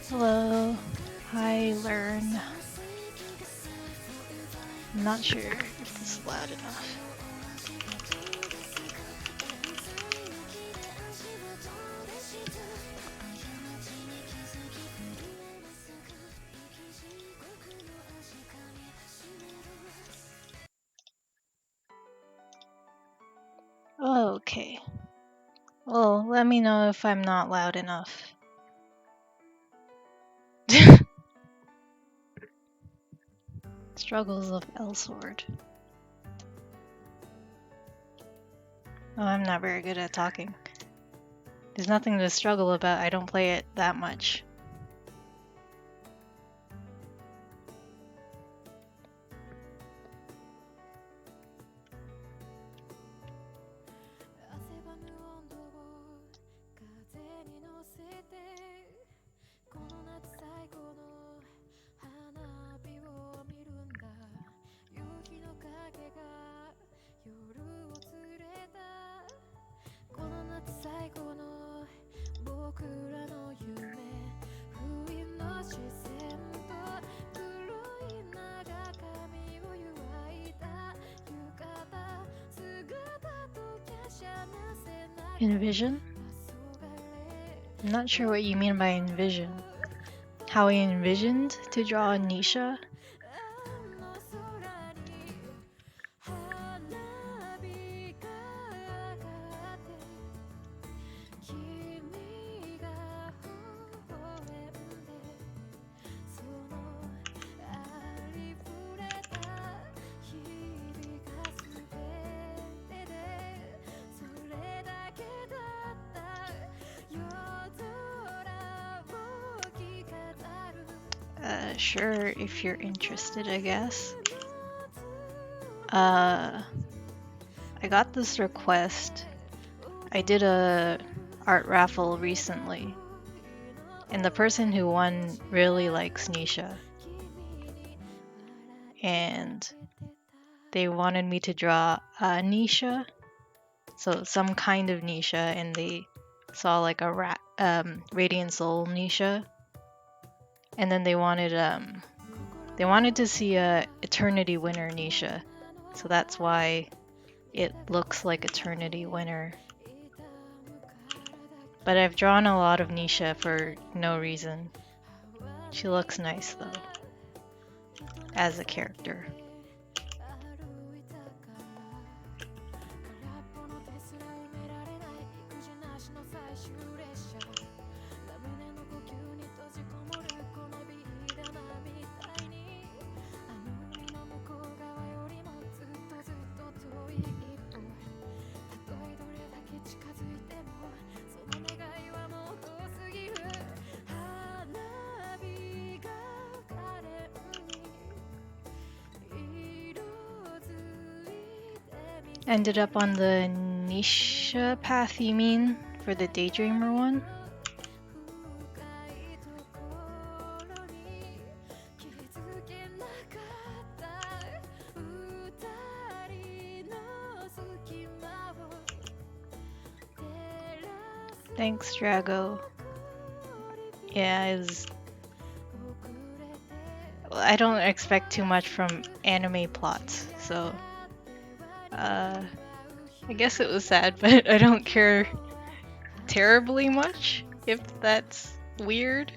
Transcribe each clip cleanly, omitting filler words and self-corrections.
Hello. Hi, Learn. I'm not sure if this is loud enough. Okay. Well, let me know if I'm not loud enough. Struggles of Elsword. Oh, I'm not very good at talking. There's nothing to struggle about. I don't play it that much. Envision? I'm not sure what you mean by envision. How I envisioned to draw a nisha? Sure, if you're interested, I guess. I got this request. I did a art raffle recently, and the person who won really likes nisha. And they wanted me to draw a nisha, so some kind of nisha, and they saw like a Radiant Soul nisha. And then they wanted to see a Eternity Winner nisha, so that's why it looks like Eternity Winner. But I've drawn a lot of nisha for no reason. She looks nice though, as a character. Ended up on the nisha path, you mean? For the Daydreamer one? Thanks, Drago. Yeah, I don't expect too much from anime plots, so I guess it was sad, but I don't care terribly much, if that's weird.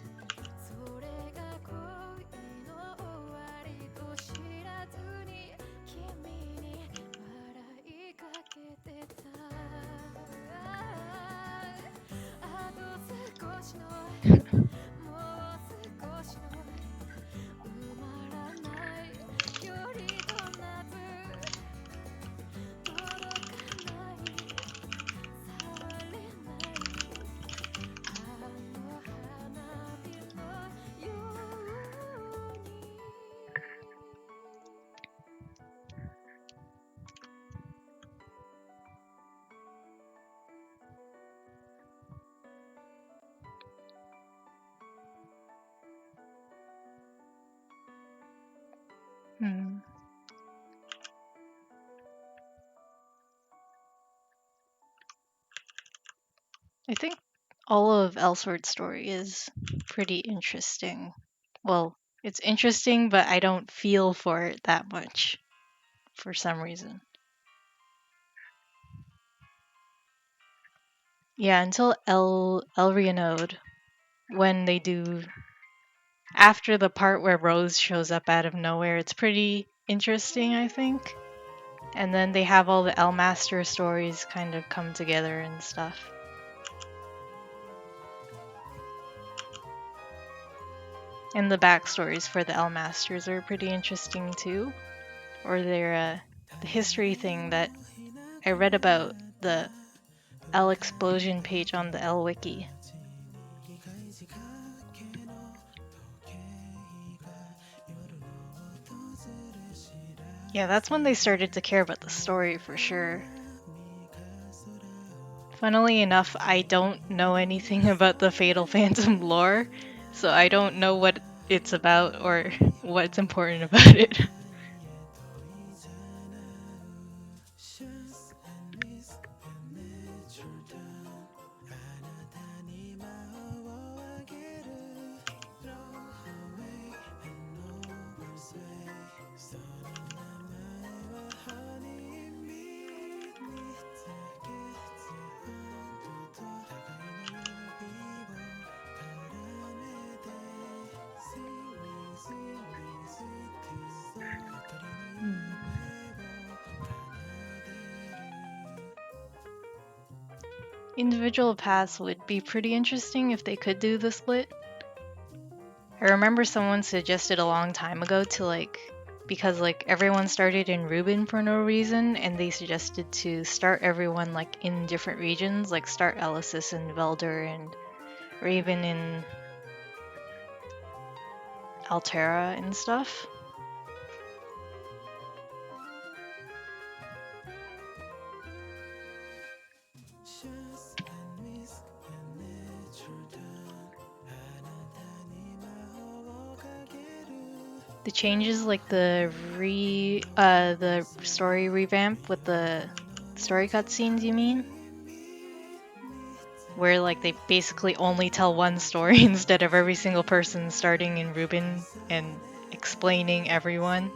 I think all of Elsword's story is pretty interesting. Well, it's interesting, but I don't feel for it that much for some reason. Yeah, until Elrianode, when they do after the part where Rose shows up out of nowhere, it's pretty interesting, I think. And then they have all the Elmaster stories kind of come together and stuff. And the backstories for the Elmasters are pretty interesting too. Or their the history thing that I read about the L explosion page on the L wiki. Yeah, that's when they started to care about the story for sure. Funnily enough, I don't know anything about the Fatal Phantom lore, so I don't know what it's about or what's important about it. Individual paths would be pretty interesting if they could do the split. I remember someone suggested a long time ago to because everyone started in Reuben for no reason, and they suggested to start everyone in different regions, like start Elysis and Velder and Raven in Altera and stuff. The changes the story revamp with the story cutscenes, you mean? Where they basically only tell one story instead of every single person starting in Reuben and explaining everyone.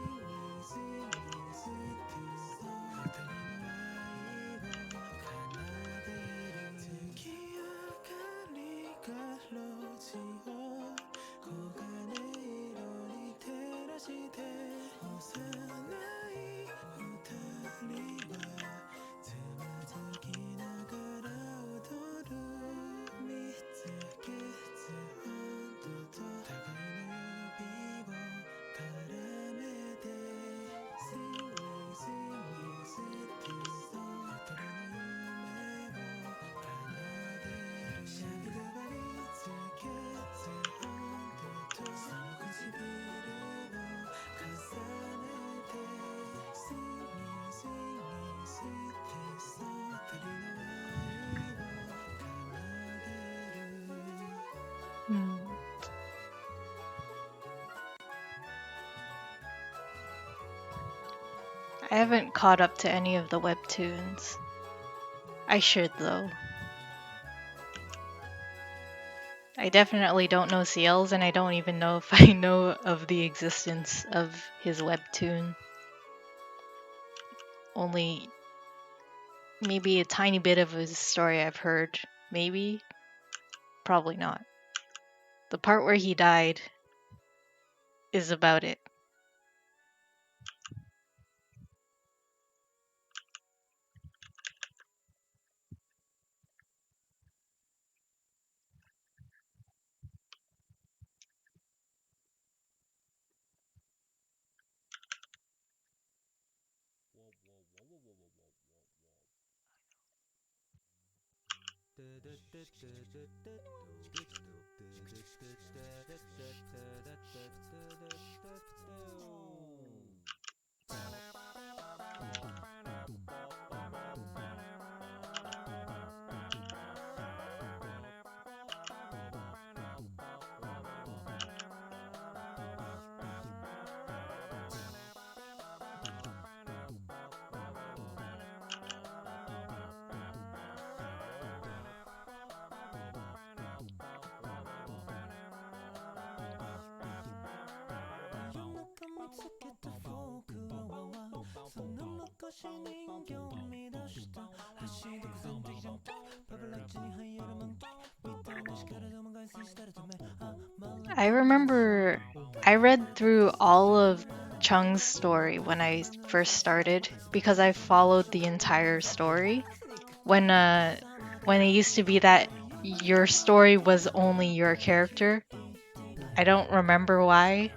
I haven't caught up to any of the webtoons. I should, though. I definitely don't know CL's, and I don't even know if I know of the existence of his webtoon. Only maybe a tiny bit of his story I've heard. Maybe? Probably not. The part where he died is about it. I remember I read through all of Chung's story when I first started because I followed the entire story. When it used to be that your story was only your character. I don't remember why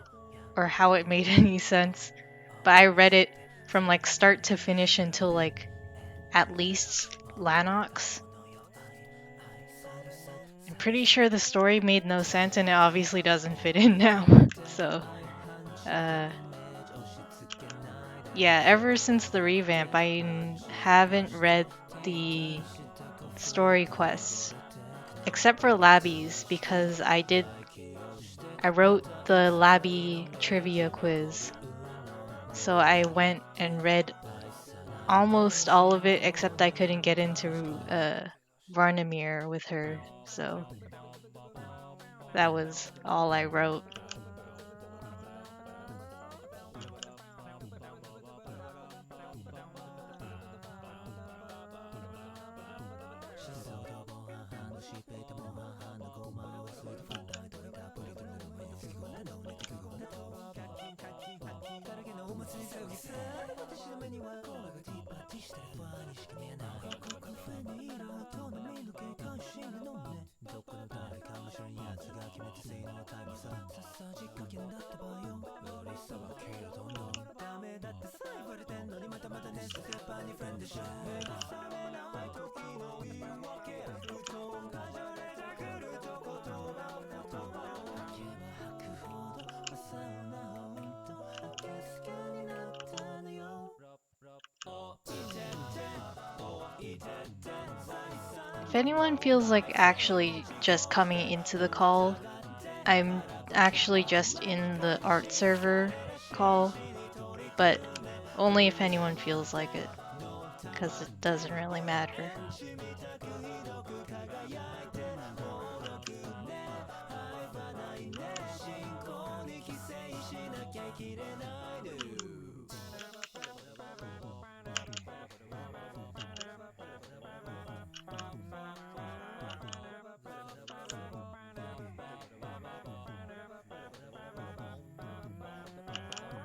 or how it made any sense, but I read it from like start to finish until like at least Lanox. I'm pretty sure the story made no sense and it obviously doesn't fit in now. So, uh, yeah, ever since the revamp, haven't read the story quests except for Labby's because I wrote the Labby trivia quiz. So I went and read almost all of it except I couldn't get into Varnamir with her. So that was all I wrote. If anyone feels like actually just coming into the call, I'm actually just in the art server call, but only if anyone feels like it, because it doesn't really matter.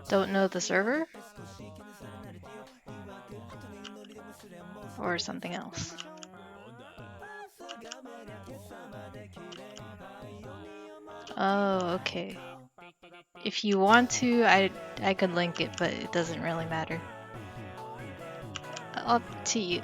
Don't know the server? Or something else? Oh, okay. If you want to, I could link it, but it doesn't really matter. Up to you.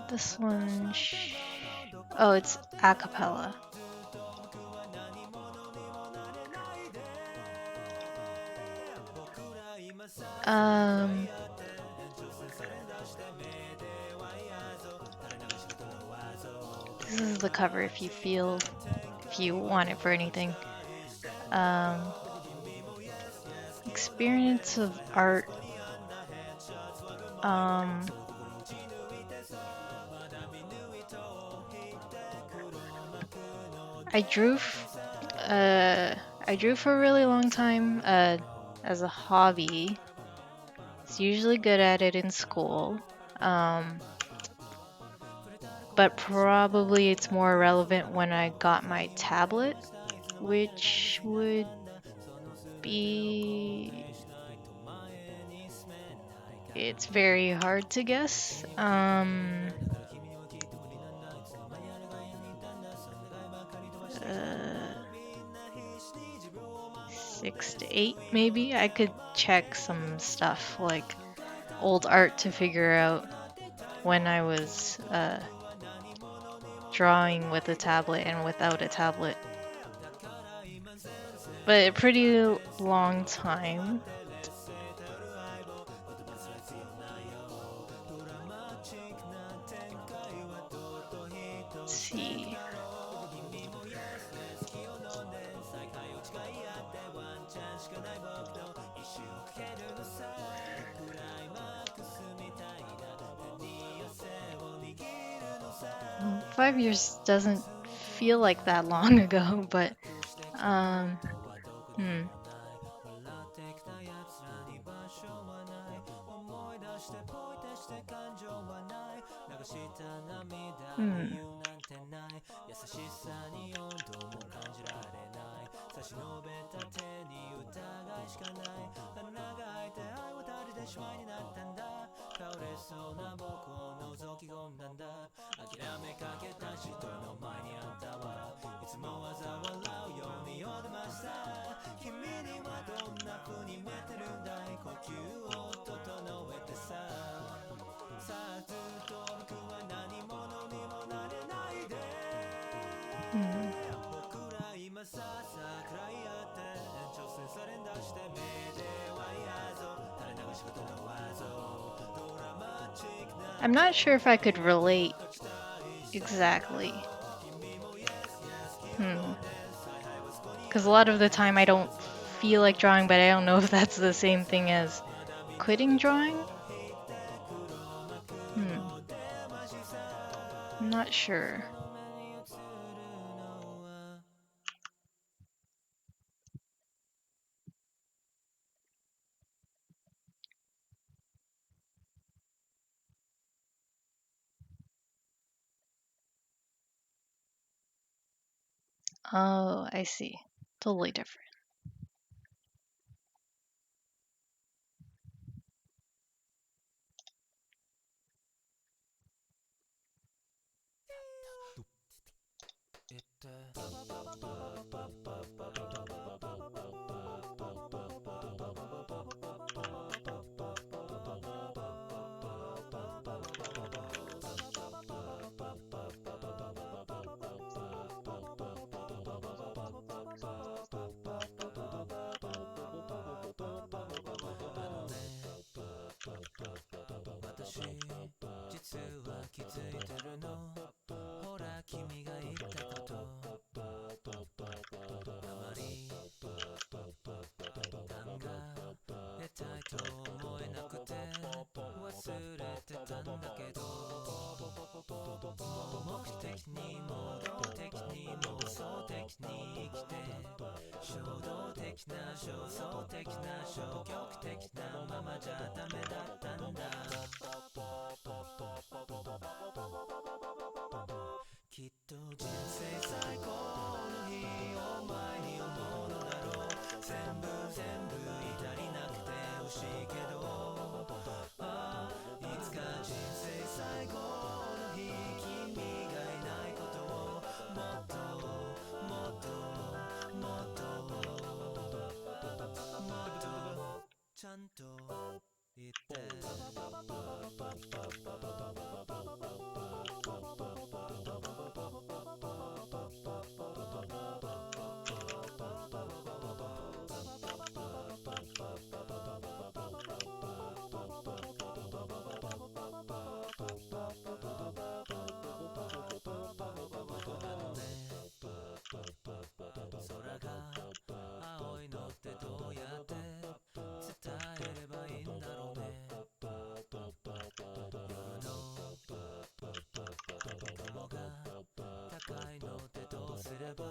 This one. Oh, it's a cappella. Um, this is the cover if you want it for anything. Um, experience of art. Um, I drew, I drew for a really long time, as a hobby. Was usually good at it in school. Um, but probably it's more relevant when I got my tablet, which would be. It's very hard to guess. 6 to 8 maybe. I could check some stuff like old art to figure out when I was drawing with a tablet and without a tablet. But a pretty long time. Let's see. Well, 5 years doesn't feel like that long ago, but um, hmm. Hmm. Hmm. I'm not sure if I could relate exactly. Because a lot of the time I don't feel like drawing, but I don't know if that's the same thing as quitting drawing. I'm not sure. Oh, I see. Totally different. れば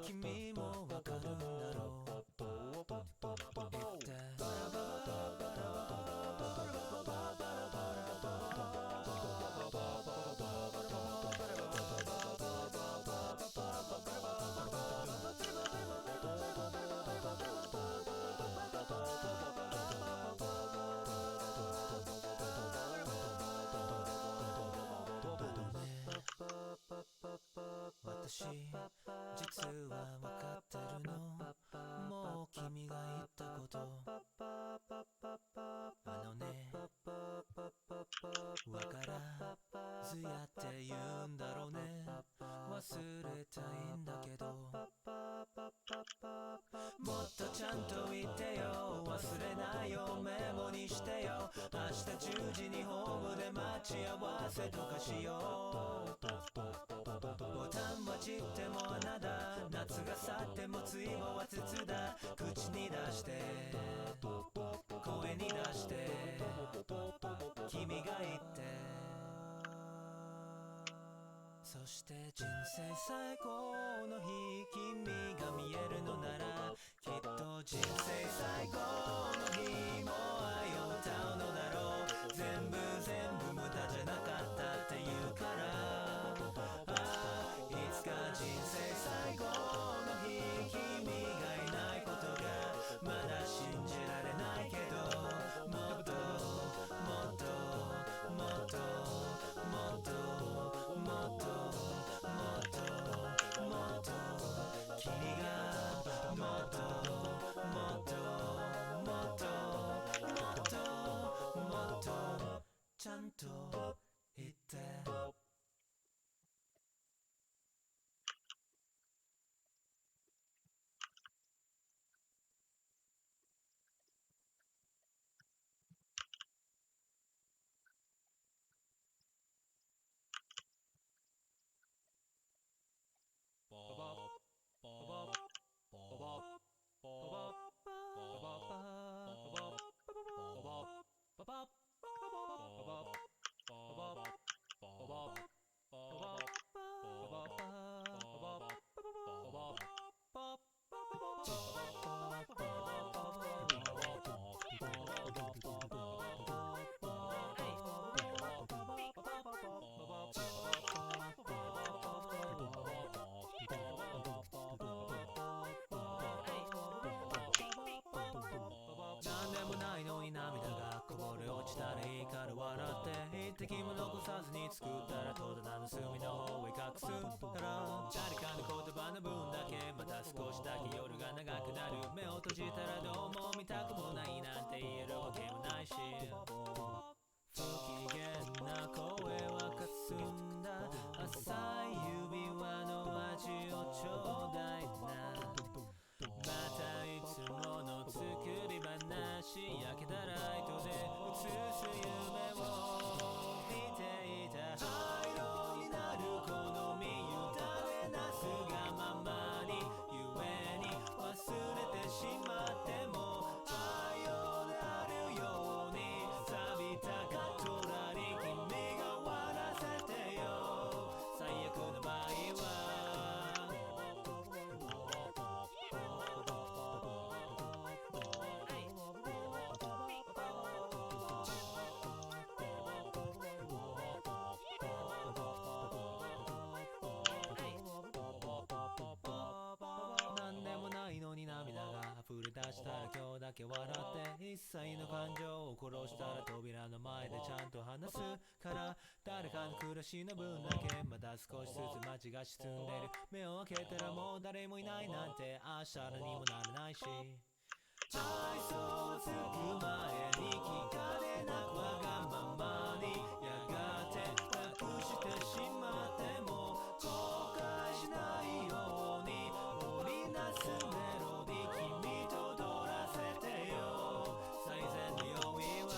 君もわかるんだろう。言って私実は分かってるの、もう君が言ったこと。あのね、わからずやって言うんだろうね。忘れたいんだけど、もっとちゃんと言ってよ。忘れないよ、メモにしてよ。明日10時にホームで待ち合わせとかしよう。ボタンは散っても穴だ、夏が去ってもついもは筒だ。口に出して声に出して君が言って、そして人生最後の日、君が見えるのならきっと人生最後の日も愛を歌うのだろう。全部無駄じゃなかったって言うから、いつか人生最後の日、君がいないことがまだ信じられないけど、もっともっともっともっともっともっともっと君がもっともっともっともっともっとちゃんと言って。なんでもないのに涙がこぼれ落ちたらいいから笑って、一滴も残さずに作ったら戸棚の隅の方へ隠すから誰かの言葉の分だけ、また少しだけ夜が長くなる。目を閉じたらどうも見たくもないなんて言えるわけもないし、不機嫌な声はかすんだ浅い指輪の味をちょうだいな。またいつもの作り話、焼けたライトで映す夢を見ていた。灰色になるこの身委ねなすがままに、故に忘れてしまっても愛用であるように、錆びたカトラリ君が終わらせてよ。最悪の場合はなんでもないのに涙が溢れ出したら今日だけ笑って、一切の感情を殺したら扉の前でちゃんと話すから、誰かの暮らしの分だけまだ少しずつ街が沈んでる。目を開けたらもう誰もいないなんて明日にもならないし、愛想つく前に聞かれなくわがままに、やがてなくしてしまっても後悔しないように、織りなすメロディ君と踊らせてよ。最善の用意は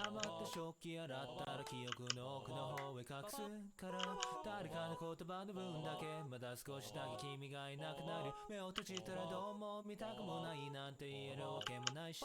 溜まった食器洗ったら記憶の奥の方へ隠すから誰かの言葉の分だけまだ少しだけ君がいなくなる目を閉じたらどうも見たくもないなんて言えるわけもないし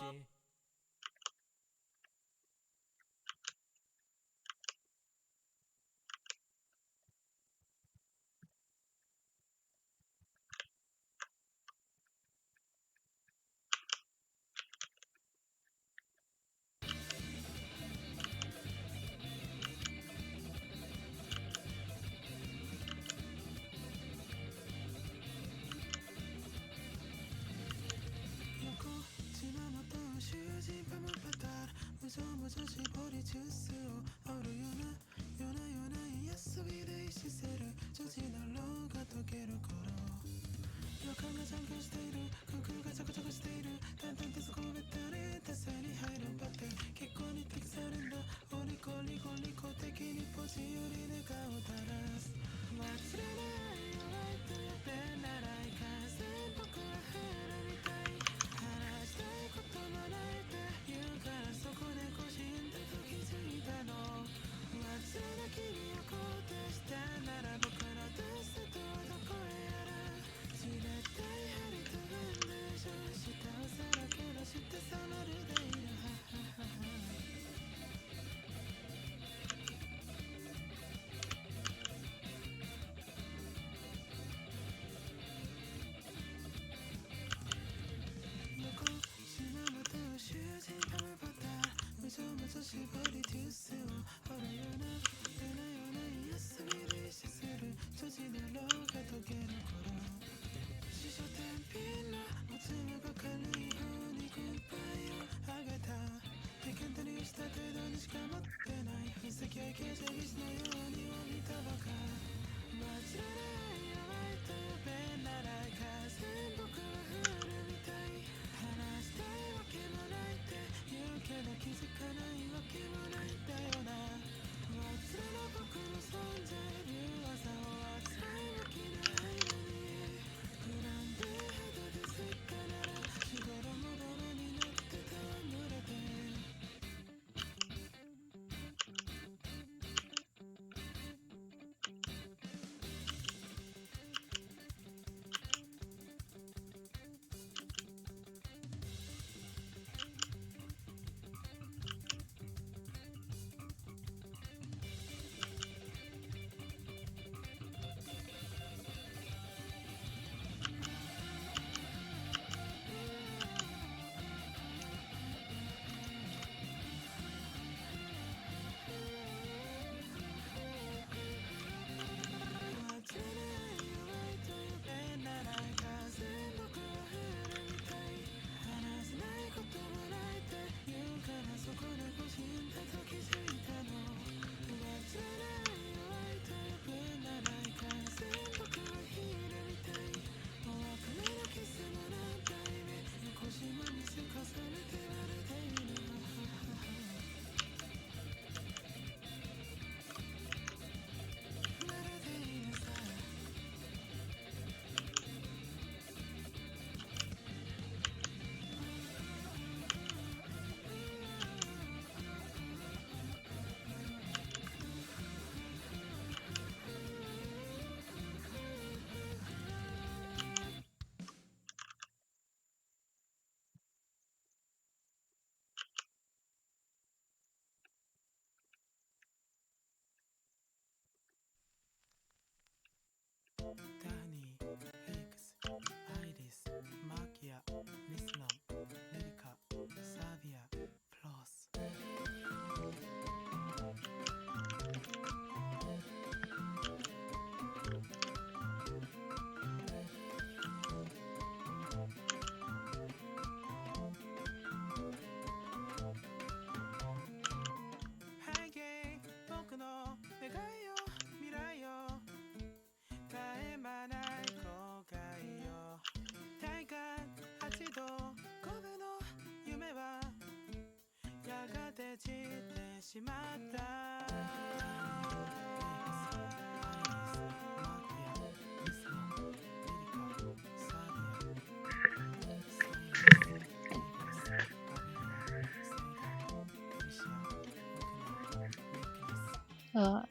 Uh,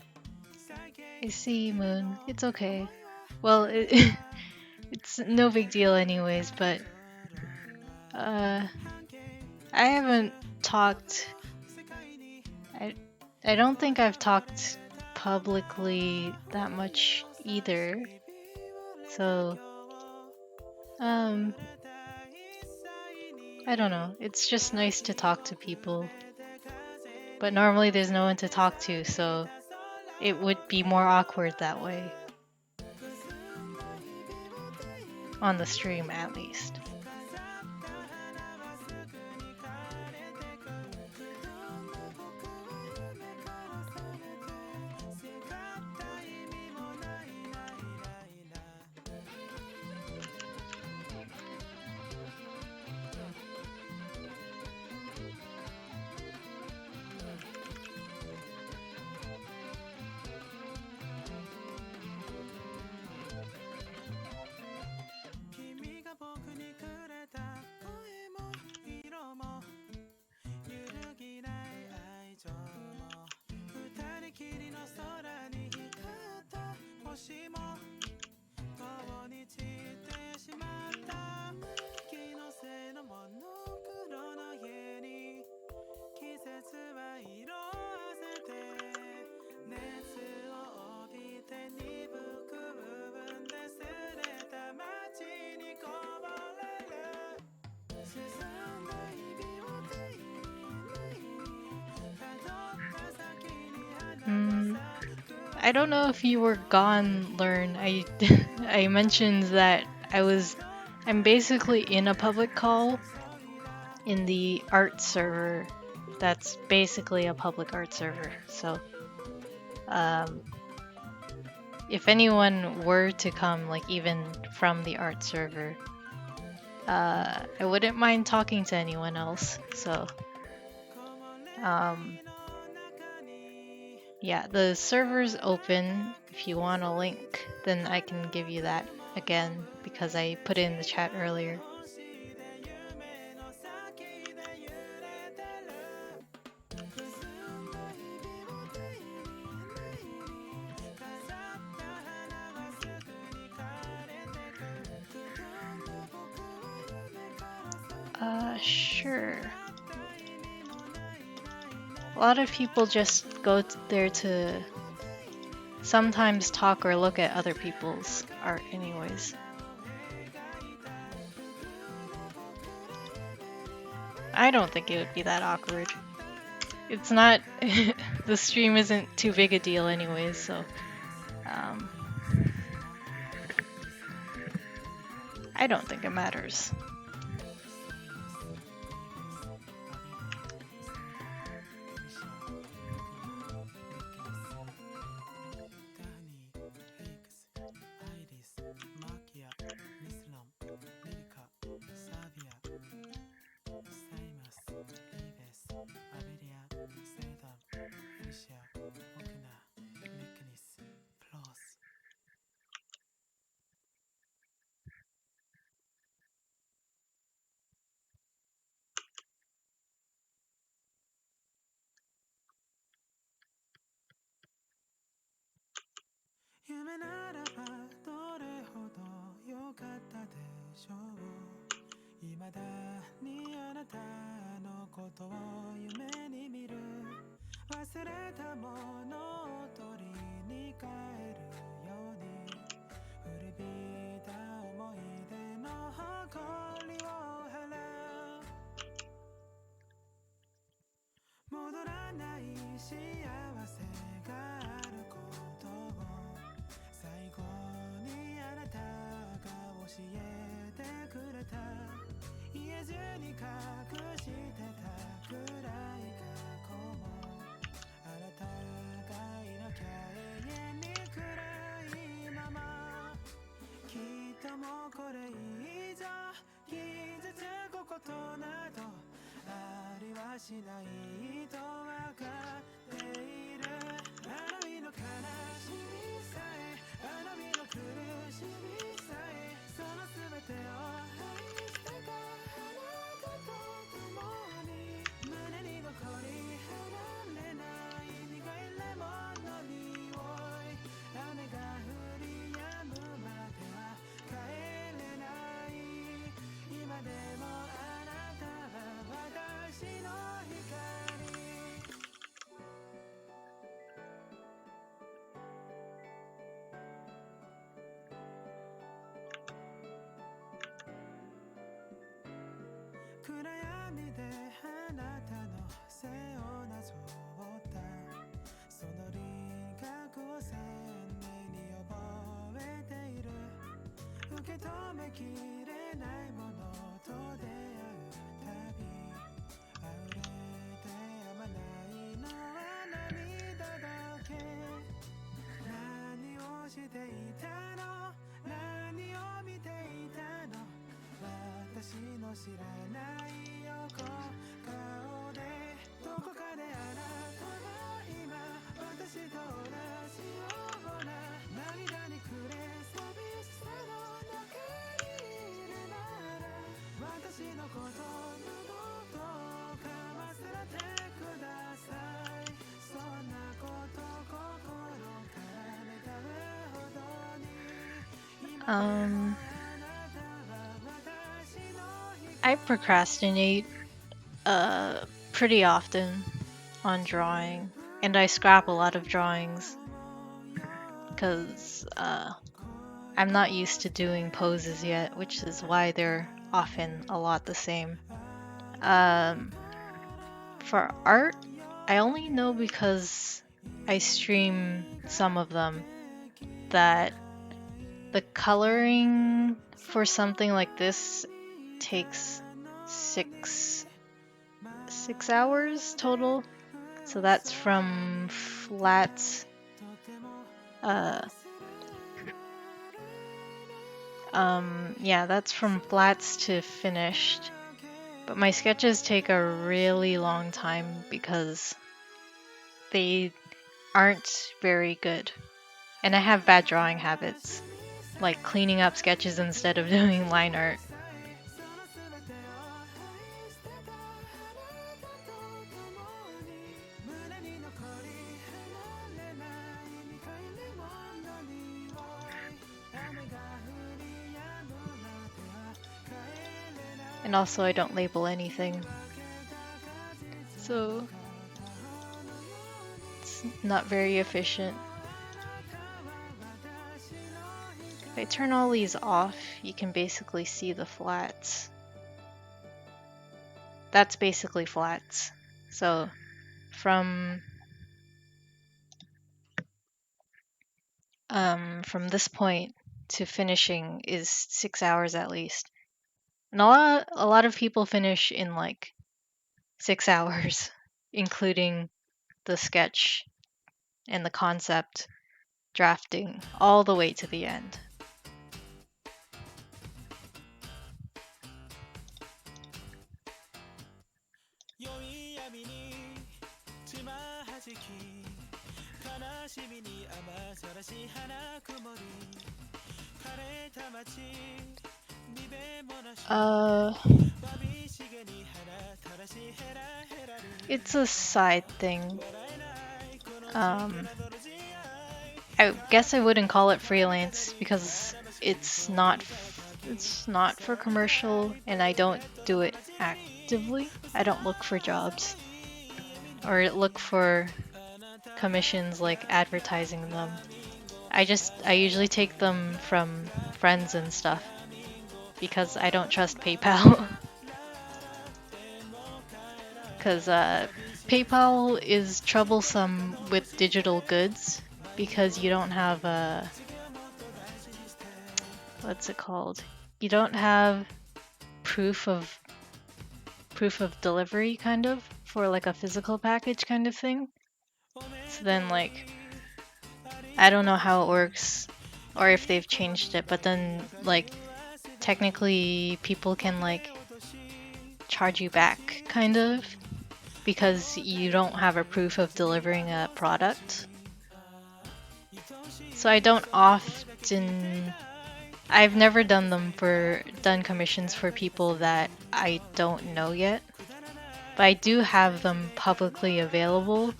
I see, Moon. It's okay. Well, it's no big deal anyways, but I haven't talked. I I don't think I've talked publicly that much either. So, um, I don't know. It's just nice to talk to people. But normally there's no one to talk to, so it would be more awkward that way. On the stream, at least. I don't know if you were gone, Learn. I mentioned that I'm basically in a public call in the art server. That's basically a public art server. So, if anyone were to come, like even from the art server, I wouldn't mind talking to anyone else. So, yeah, the server's open. If you want a link, then I can give you that again because I put it in the chat earlier. Sure. A lot of people just go there to sometimes talk or look at other people's art anyways. I don't think it would be that awkward. It's not, the stream isn't too big a deal anyways, so I don't think it matters. 闇であなたの背をなぞったその輪郭を鮮明に覚えている受け止めきれないものと出会うたび溢れてやまないのは涙だけ何をしていたの何を見ていたの私の知らない横顔でどこかであなたが今私と同じような涙に暮れ寂しさの中にいるなら私のこと二度とかませてくださいそんなこと心から願うほどに今でも I procrastinate pretty often on drawing, and I scrap a lot of drawings because I'm not used to doing poses yet, which is why they're often a lot the same. For art, I only know because I stream some of them that the coloring for something like this takes six hours total. So that's from flats. Yeah, that's from flats to finished. But my sketches take a really long time because they aren't very good. And I have bad drawing habits, like cleaning up sketches instead of doing line art. And also I don't label anything. So it's not very efficient. If I turn all these off, you can basically see the flats. That's basically flats. So from this point to finishing is 6 hours at least. And a lot of people finish in like 6 hours, including the sketch and the concept drafting all the way to the end. It's a side thing. I guess I wouldn't call it freelance because it's not for commercial, and I don't do it actively. I don't look for jobs or look for commissions like advertising them. I usually take them from friends and stuff because I don't trust PayPal. Because PayPal is troublesome with digital goods because you don't have what's it called? You don't have proof of delivery kind of for like a physical package kind of thing. So then like I don't know how it works or if they've changed it, but then like technically people can like charge you back kind of because you don't have a proof of delivering a product. So I don't often I've never done commissions for people that I don't know yet. But I do have them publicly available.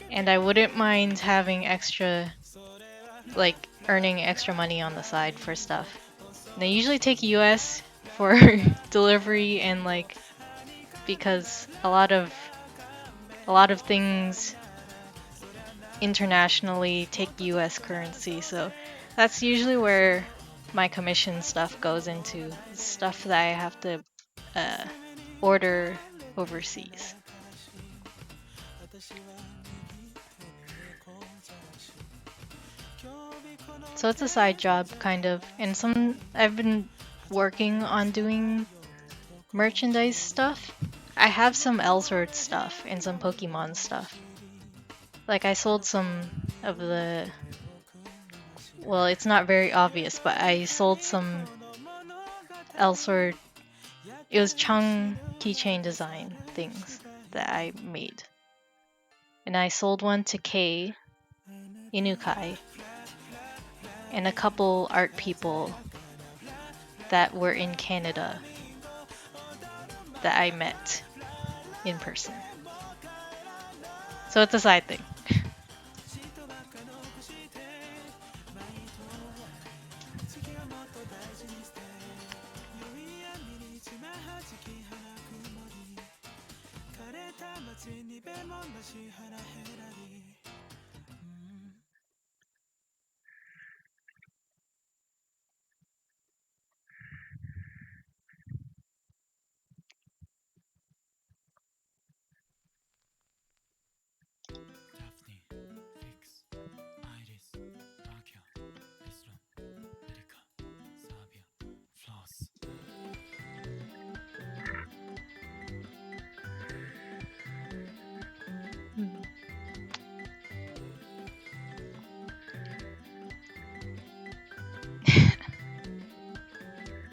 And I wouldn't mind having earning extra money on the side for stuff. And they usually take US for delivery and because a lot of things internationally take US currency, so that's usually where my commission stuff goes into, stuff that I have to order overseas. So it's a side job, kind of. And I've been working on doing merchandise stuff. I have some Ellsworth stuff and some Pokemon stuff. Like I sold some of the, well, it's not very obvious, but I sold some Ellsworth. It was Chung keychain design things that I made. And I sold one to Kei Inukai and a couple art people that were in Canada that I met in person. So it's a side thing.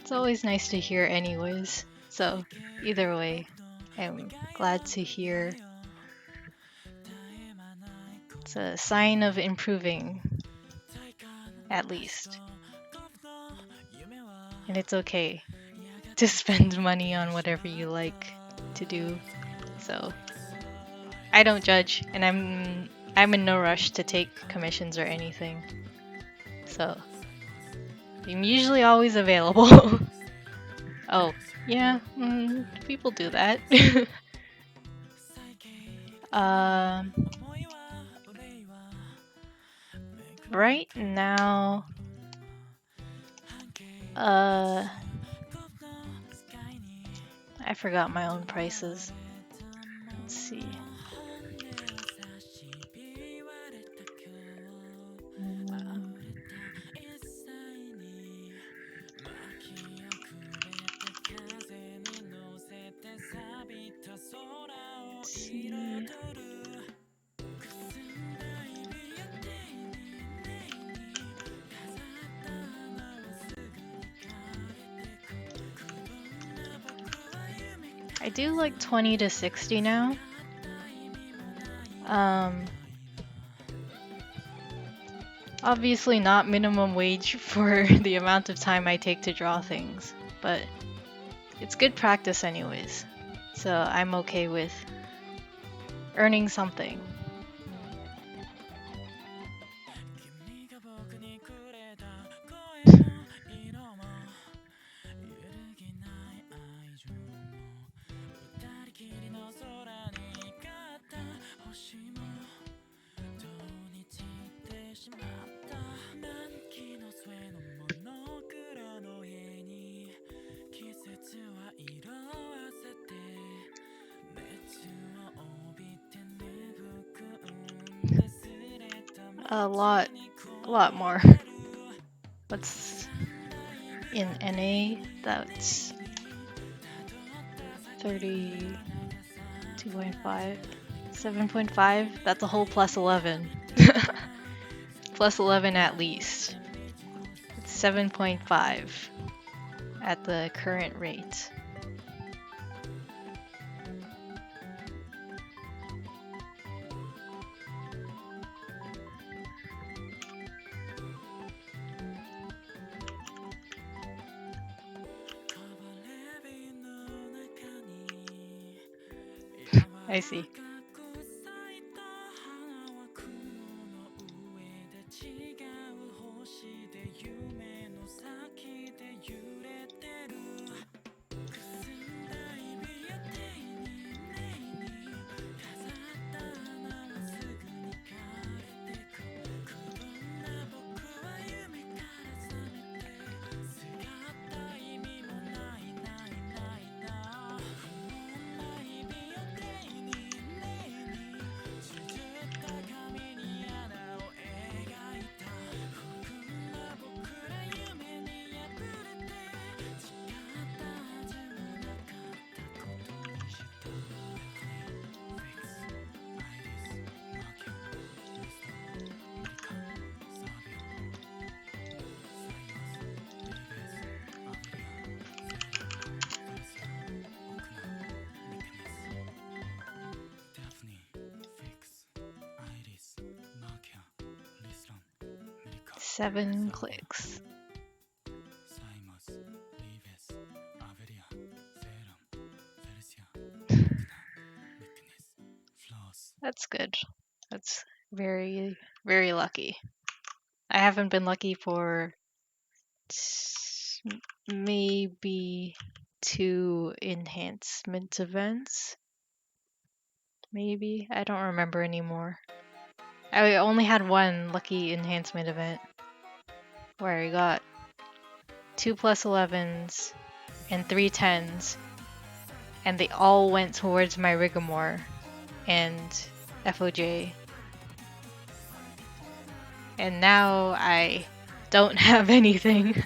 It's always nice to hear anyways. So either way, I'm glad to hear. It's a sign of improving, at least. And it's okay to spend money on whatever you like to do. So I don't judge, and I'm in no rush to take commissions or anything. So I'm usually always available. Oh, yeah, people do that. um, right now, I forgot my own prices. Let's see. I do like 20 to 60 now. Obviously not minimum wage for the amount of time I take to draw things, but it's good practice anyways. So I'm okay with earning something. A lot more. What's in NA? That's 32.5, 7.5. That's a whole plus 11. Plus 11 at least. It's 7.5 at the current rate. I see. 7 clicks. That's good. That's very, very lucky. I haven't been lucky for maybe 2 enhancement events. Maybe. I don't remember anymore. I only had 1 lucky enhancement event where I got 2 +11s and 3 10s, and they all went towards my Rigor and FOJ. And now I don't have anything.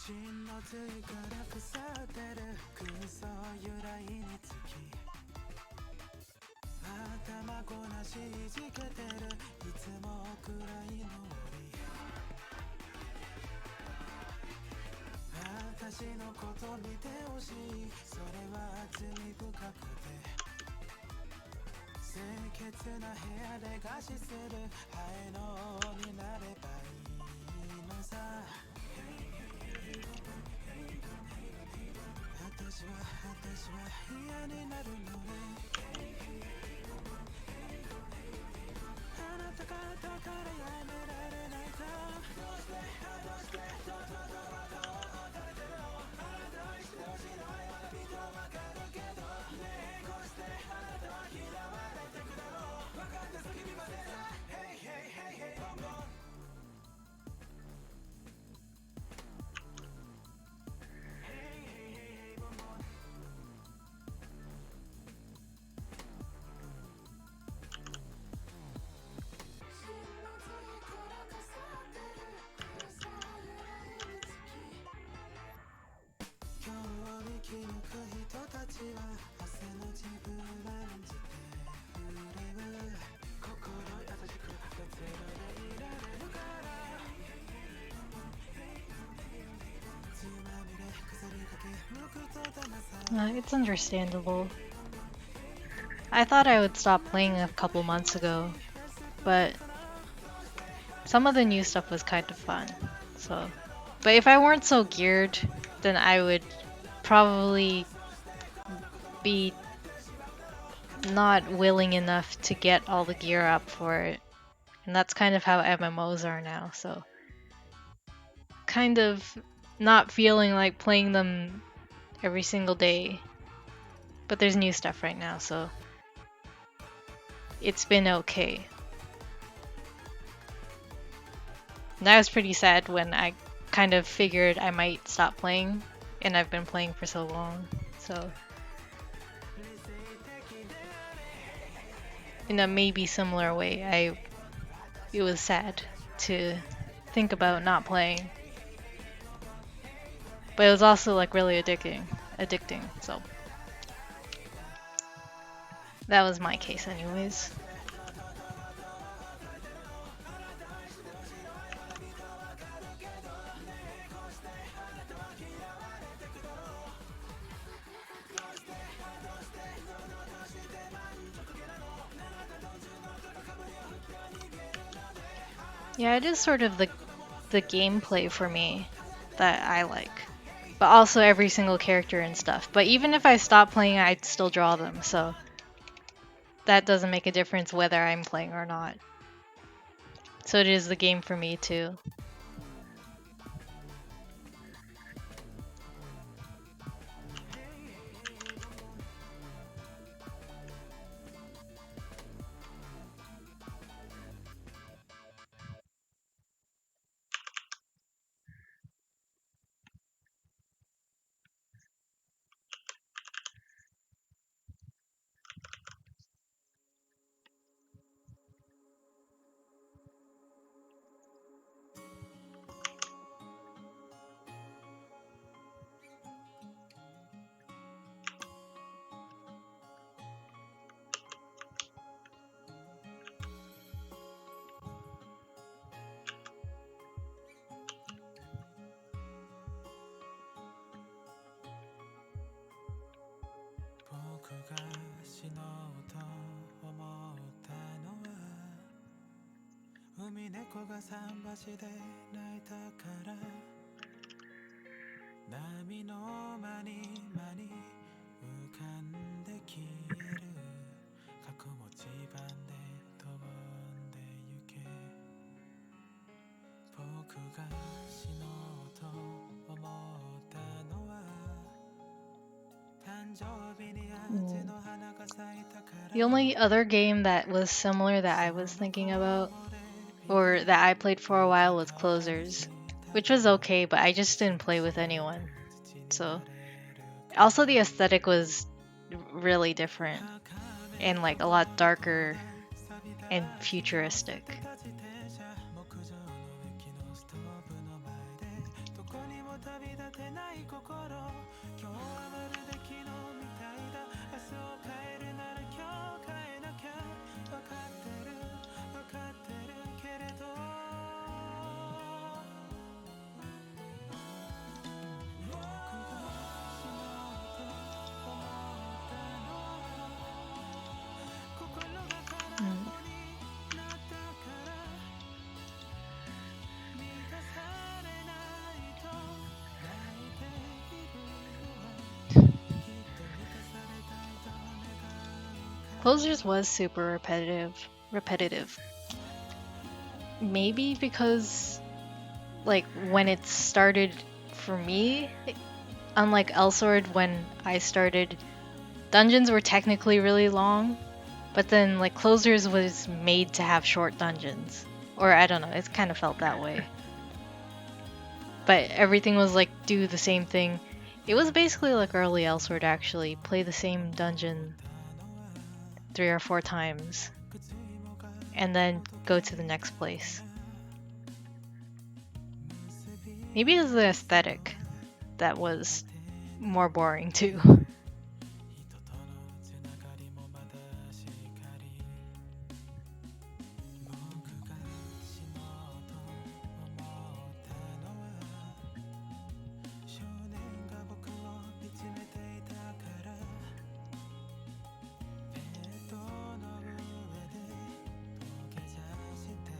芯のついから腐ってる空想由来につき頭こなしいじけてるいつも暗いのり私のこと見てほしいそれは罪深くて清潔な部屋で餓死するハエの王になればいいのさ私は嫌になるのねあなた方からやめられないかどうしてどうしてどうされてるのあなたはしてほしいのはまだピンとわかるけどねえこうしてあなたは嫌われてくだろう分かって叫びませんさ Hey hey hey hey ボンボン今日を生き抜く人たちは汗の自分案じて震える心優しく別れでいられるから血まみれ腐りかけ無垢と騙され It's understandable. I thought I would stop playing a couple months ago, but some of the new stuff was kind of fun. So, but if I weren't so geared, then I would probably be not willing enough to get all the gear up for it. And that's kind of how MMOs are now, so kind of not feeling like playing them every single day. But there's new stuff right now, so it's been okay. And I was pretty sad when I kind of figured I might stop playing, and I've been playing for so long, so in a maybe similar way, it was sad to think about not playing. But it was also like really addicting, so that was my case anyways. Yeah, it is sort of the gameplay for me that I like. But also every single character and stuff. But even if I stop playing, I'd still draw them, so that doesn't make a difference whether I'm playing or not. So it is the game for me too. The only other game that was similar that I was thinking about, or that I played for a while, was Closers, which was okay, but I just didn't play with anyone. So, also the aesthetic was really different and like a lot darker and futuristic. Closers was super repetitive. Maybe because like when it started for me, unlike Elsword when I started, dungeons were technically really long, but then like Closers was made to have short dungeons. Or I don't know, it kind of felt that way. But everything was like do the same thing. It was basically like early Elsword actually, play the same dungeon 3 or 4 times and then go to the next place. Maybe it was the aesthetic that was more boring too.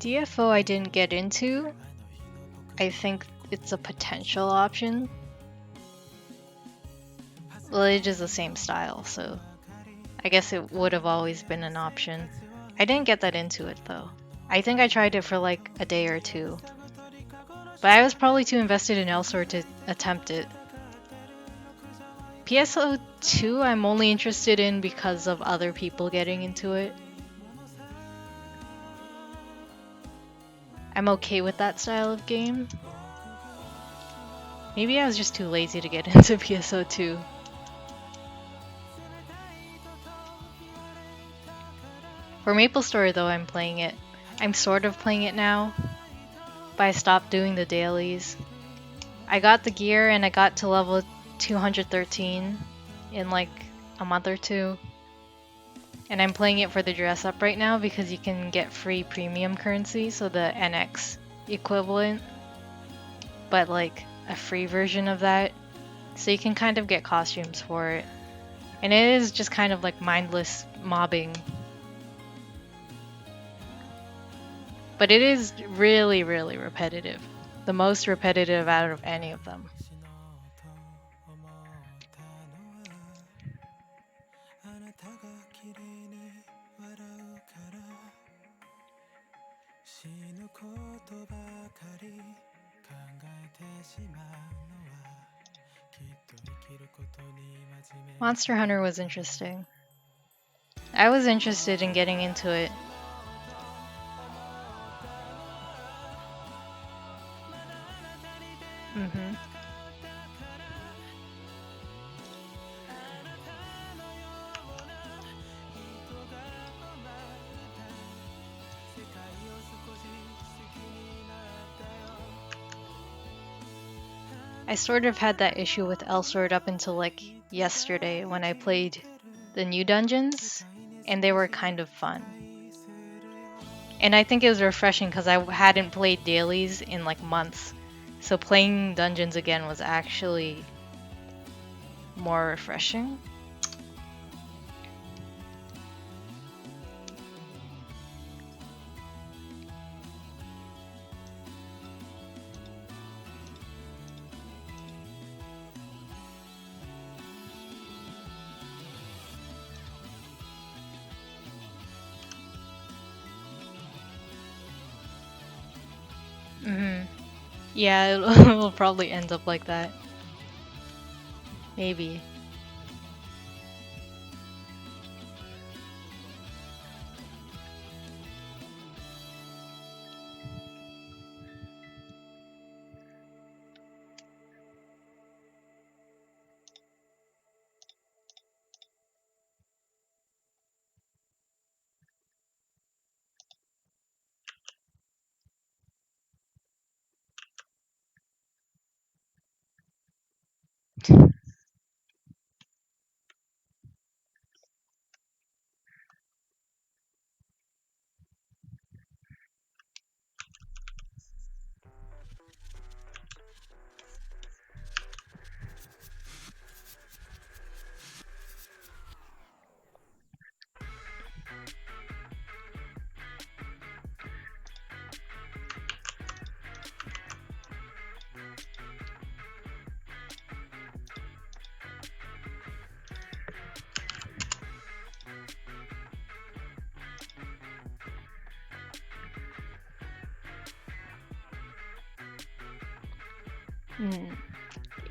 DFO I didn't get into. I think it's a potential option. Well, it is the same style, so I guess it would have always been an option. I didn't get that into it though. I think I tried it for like a day or two. But I was probably too invested in Elsword to attempt it. PSO2 I'm only interested in because of other people getting into it. I'm okay with that style of game. Maybe I was just too lazy to get into PSO2. For MapleStory though, I'm playing it. I'm sort of playing it now, but I stopped doing the dailies. I got the gear and I got to level 213 in like a month or two. And I'm playing it for the dress up right now because you can get free premium currency, so the NX equivalent, but like a free version of that. So you can kind of get costumes for it. And it is just kind of like mindless mobbing. But it is really, really repetitive. The most repetitive out of any of them. Monster Hunter was interesting. I was interested in getting into it. Mm-hmm. I sort of had that issue with Elsword up until like yesterday when I played the new dungeons, and they were kind of fun. And I think it was refreshing because I hadn't played dailies in like months. So playing dungeons again was actually more refreshing. Mm-hmm. Yeah, it'll probably end up like that. Maybe.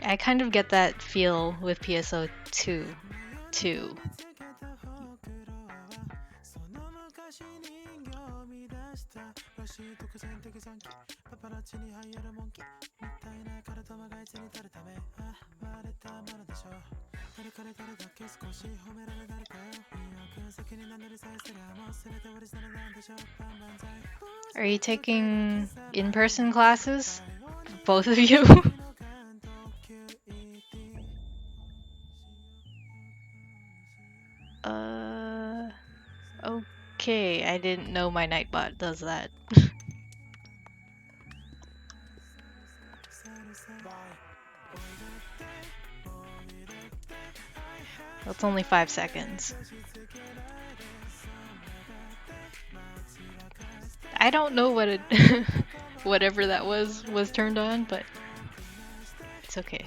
I kind of get that feel with PSO2 too. Are you taking in-person classes? Both of you? Okay, I didn't know my Nightbot does that. That's only 5 seconds. I don't know what it whatever that was turned on, but it's okay.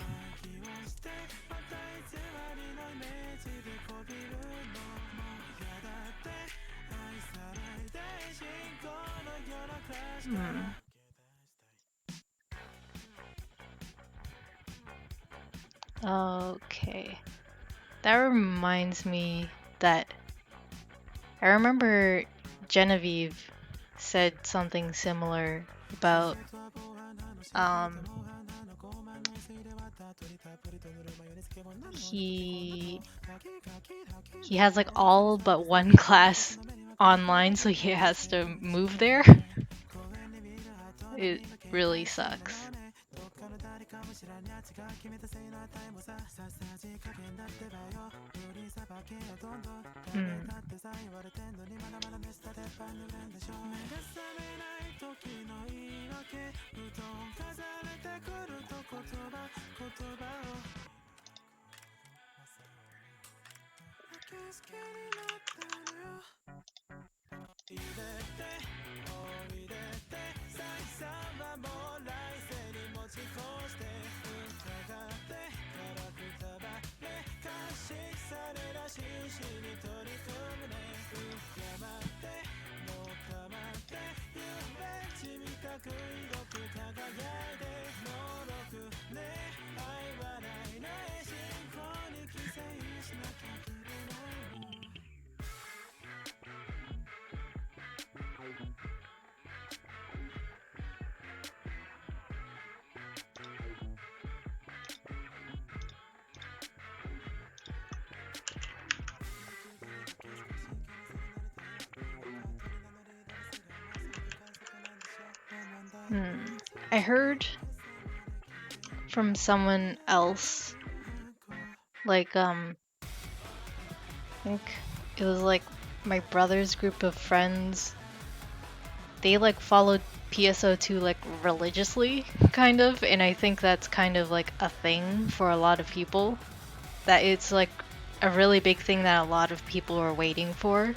Okay. That reminds me that I remember Genevieve said something similar about he has like all but one class online, so he has to move there. It really sucks. I heard from someone else, like, I think it was like my brother's group of friends. They like followed PSO2 like religiously, kind of, and I think that's kind of like a thing for a lot of people. That it's like a really big thing that a lot of people are waiting for.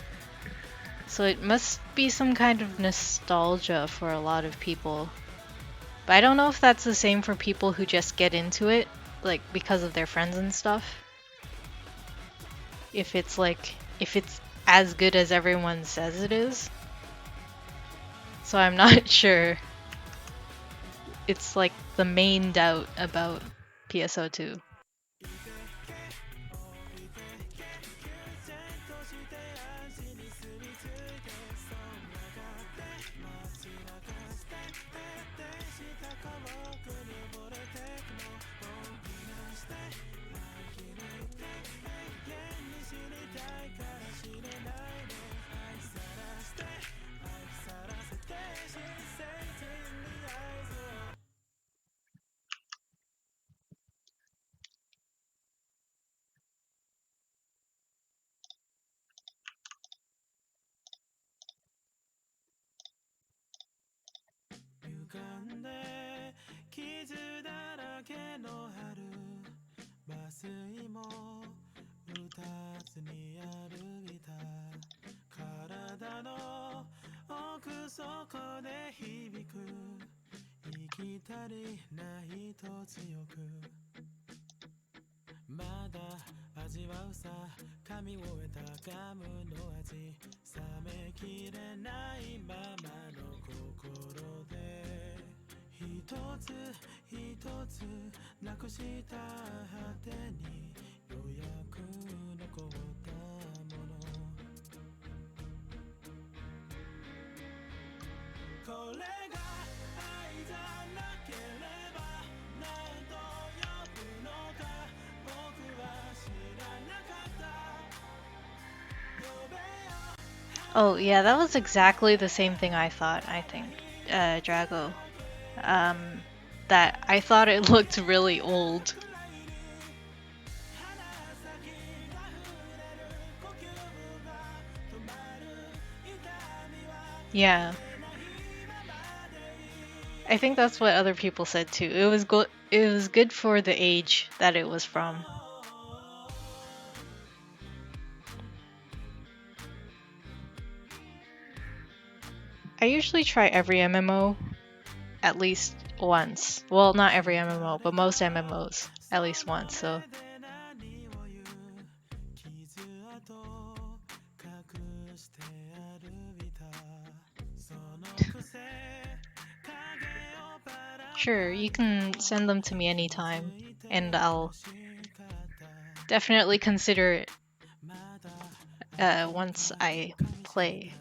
So it must be some kind of nostalgia for a lot of people. But I don't know if that's the same for people who just get into it, like because of their friends and stuff. If it's as good as everyone says it is. So I'm not sure. It's like the main doubt about PSO2. なくした果てにようやく残ったものこれが愛じゃなければ何と呼ぶのか僕は知らなかった呼べよ Oh, yeah, that was exactly the same thing I thought, I think. Drago. Um, that I thought it looked really old. Yeah. I think that's what other people said too. It was good for the age that it was from. I usually try every MMO at least once. Well, not every MMO, but most MMOs at least once. So sure, you can send them to me anytime, and I'll definitely consider it once I play.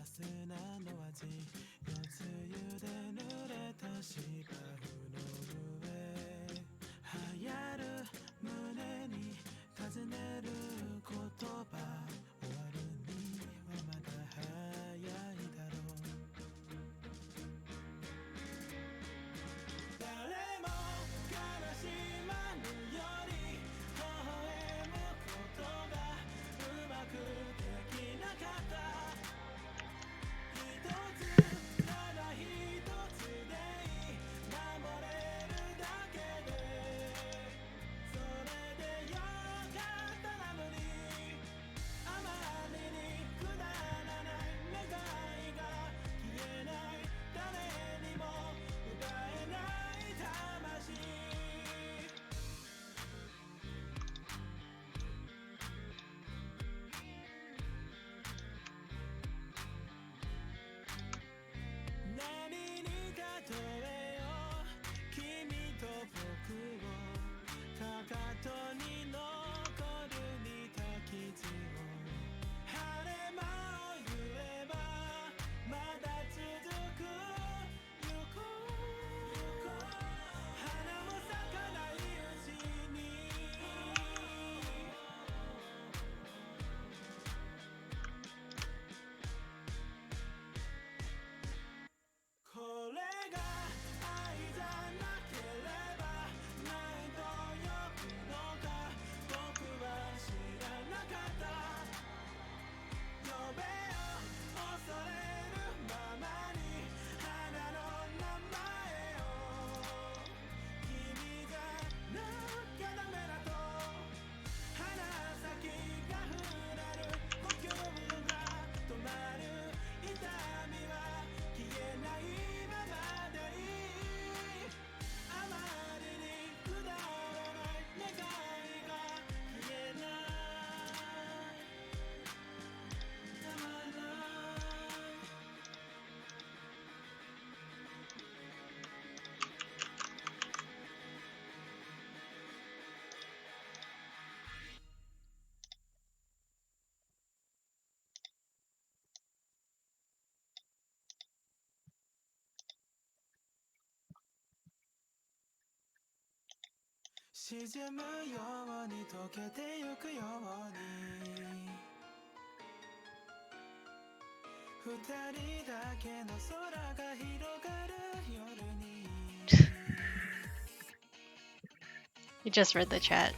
You just read the chat.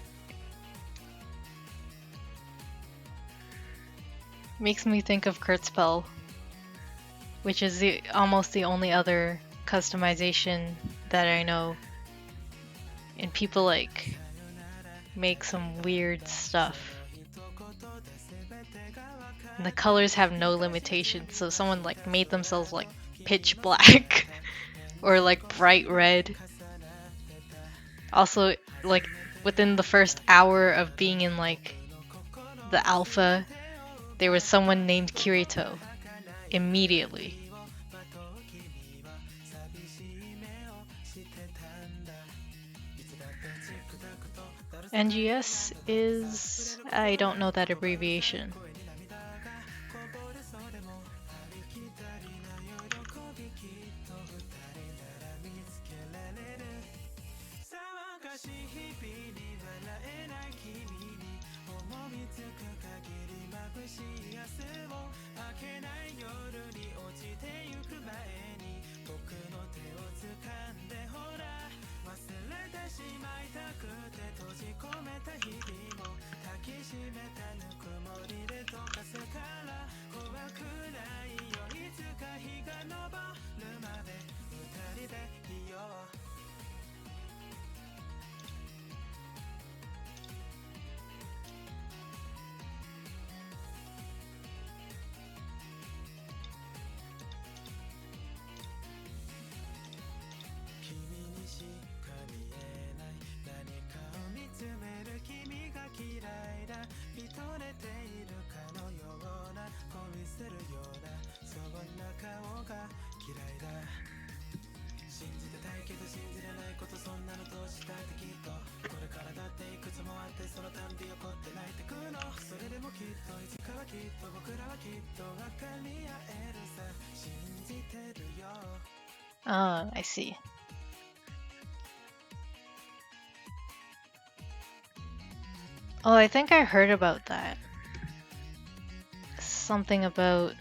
Makes me think of Kurtzpell, which is almost the only other customization that I know. And people like make some weird stuff. And the colors have no limitations, so someone like made themselves like pitch black or like bright red. Also, like within the first hour of being in like the alpha, there was someone named Kirito immediately. NGS is. I don't know that abbreviation. I see. Oh, I think I heard about that. Something about.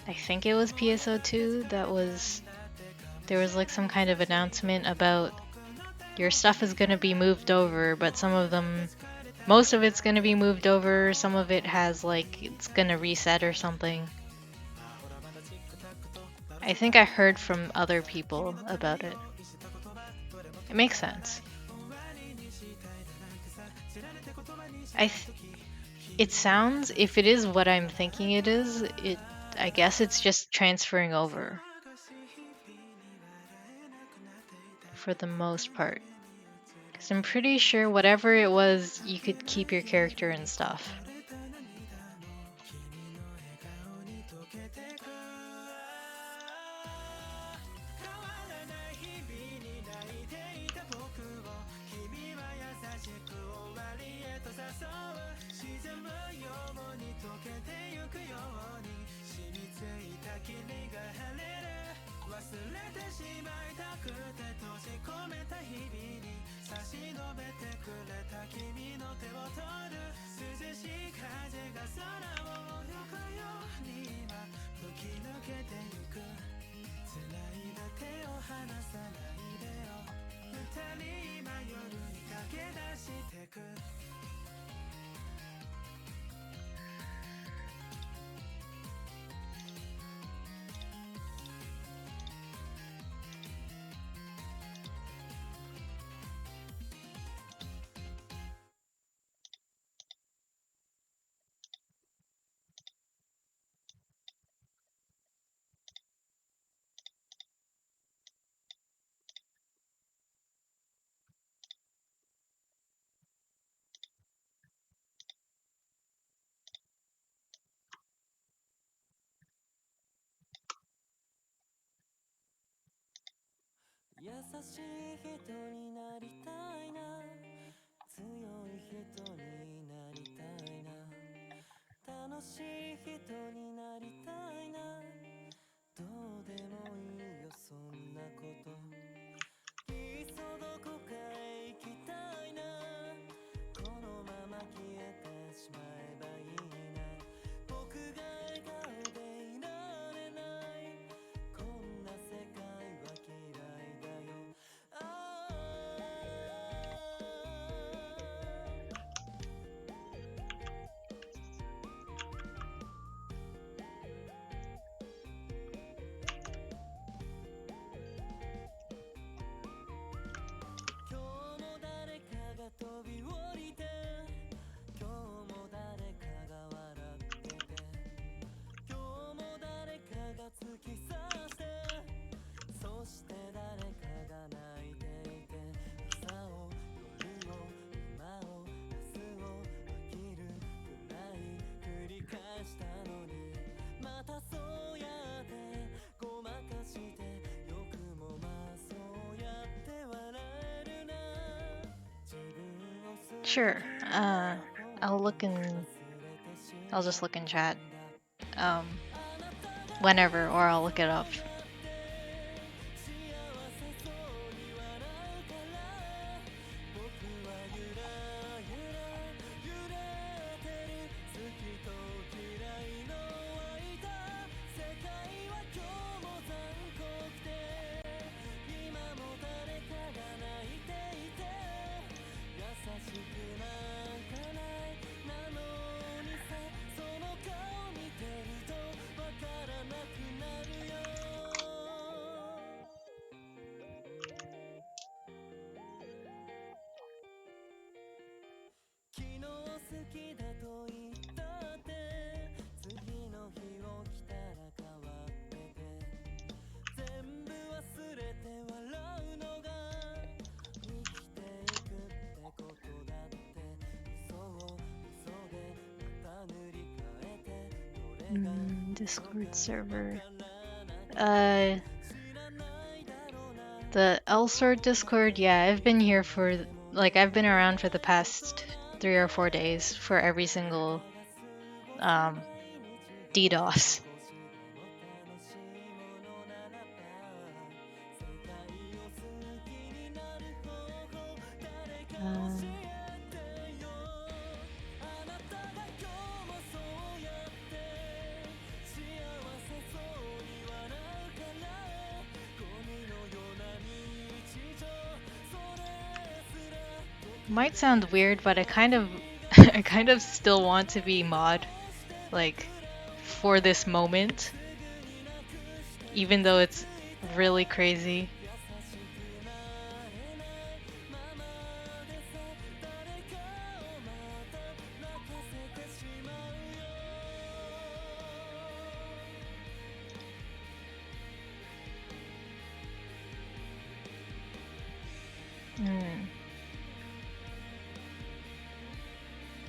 I think it was PSO2 that was. There was like some kind of announcement about your stuff is going to be moved over, but some of them. Most of it's going to be moved over, some of it has like. It's going to reset or something. I think I heard from other people about it. It makes sense. It sounds, if it is what I'm thinking it is, I guess it's just transferring over for the most part. Because I'm pretty sure whatever it was, you could keep your character and stuff. Sure. I'll look in. I'll just look in chat. Whenever, or I'll look it up. Discord server. The Elsword Discord, yeah, I've been here for, like, I've been around for the past 3 or 4 days for every single DDoS. Might sound weird, but I kind of I kind of still want to be mod, like, for this moment, even though it's really crazy.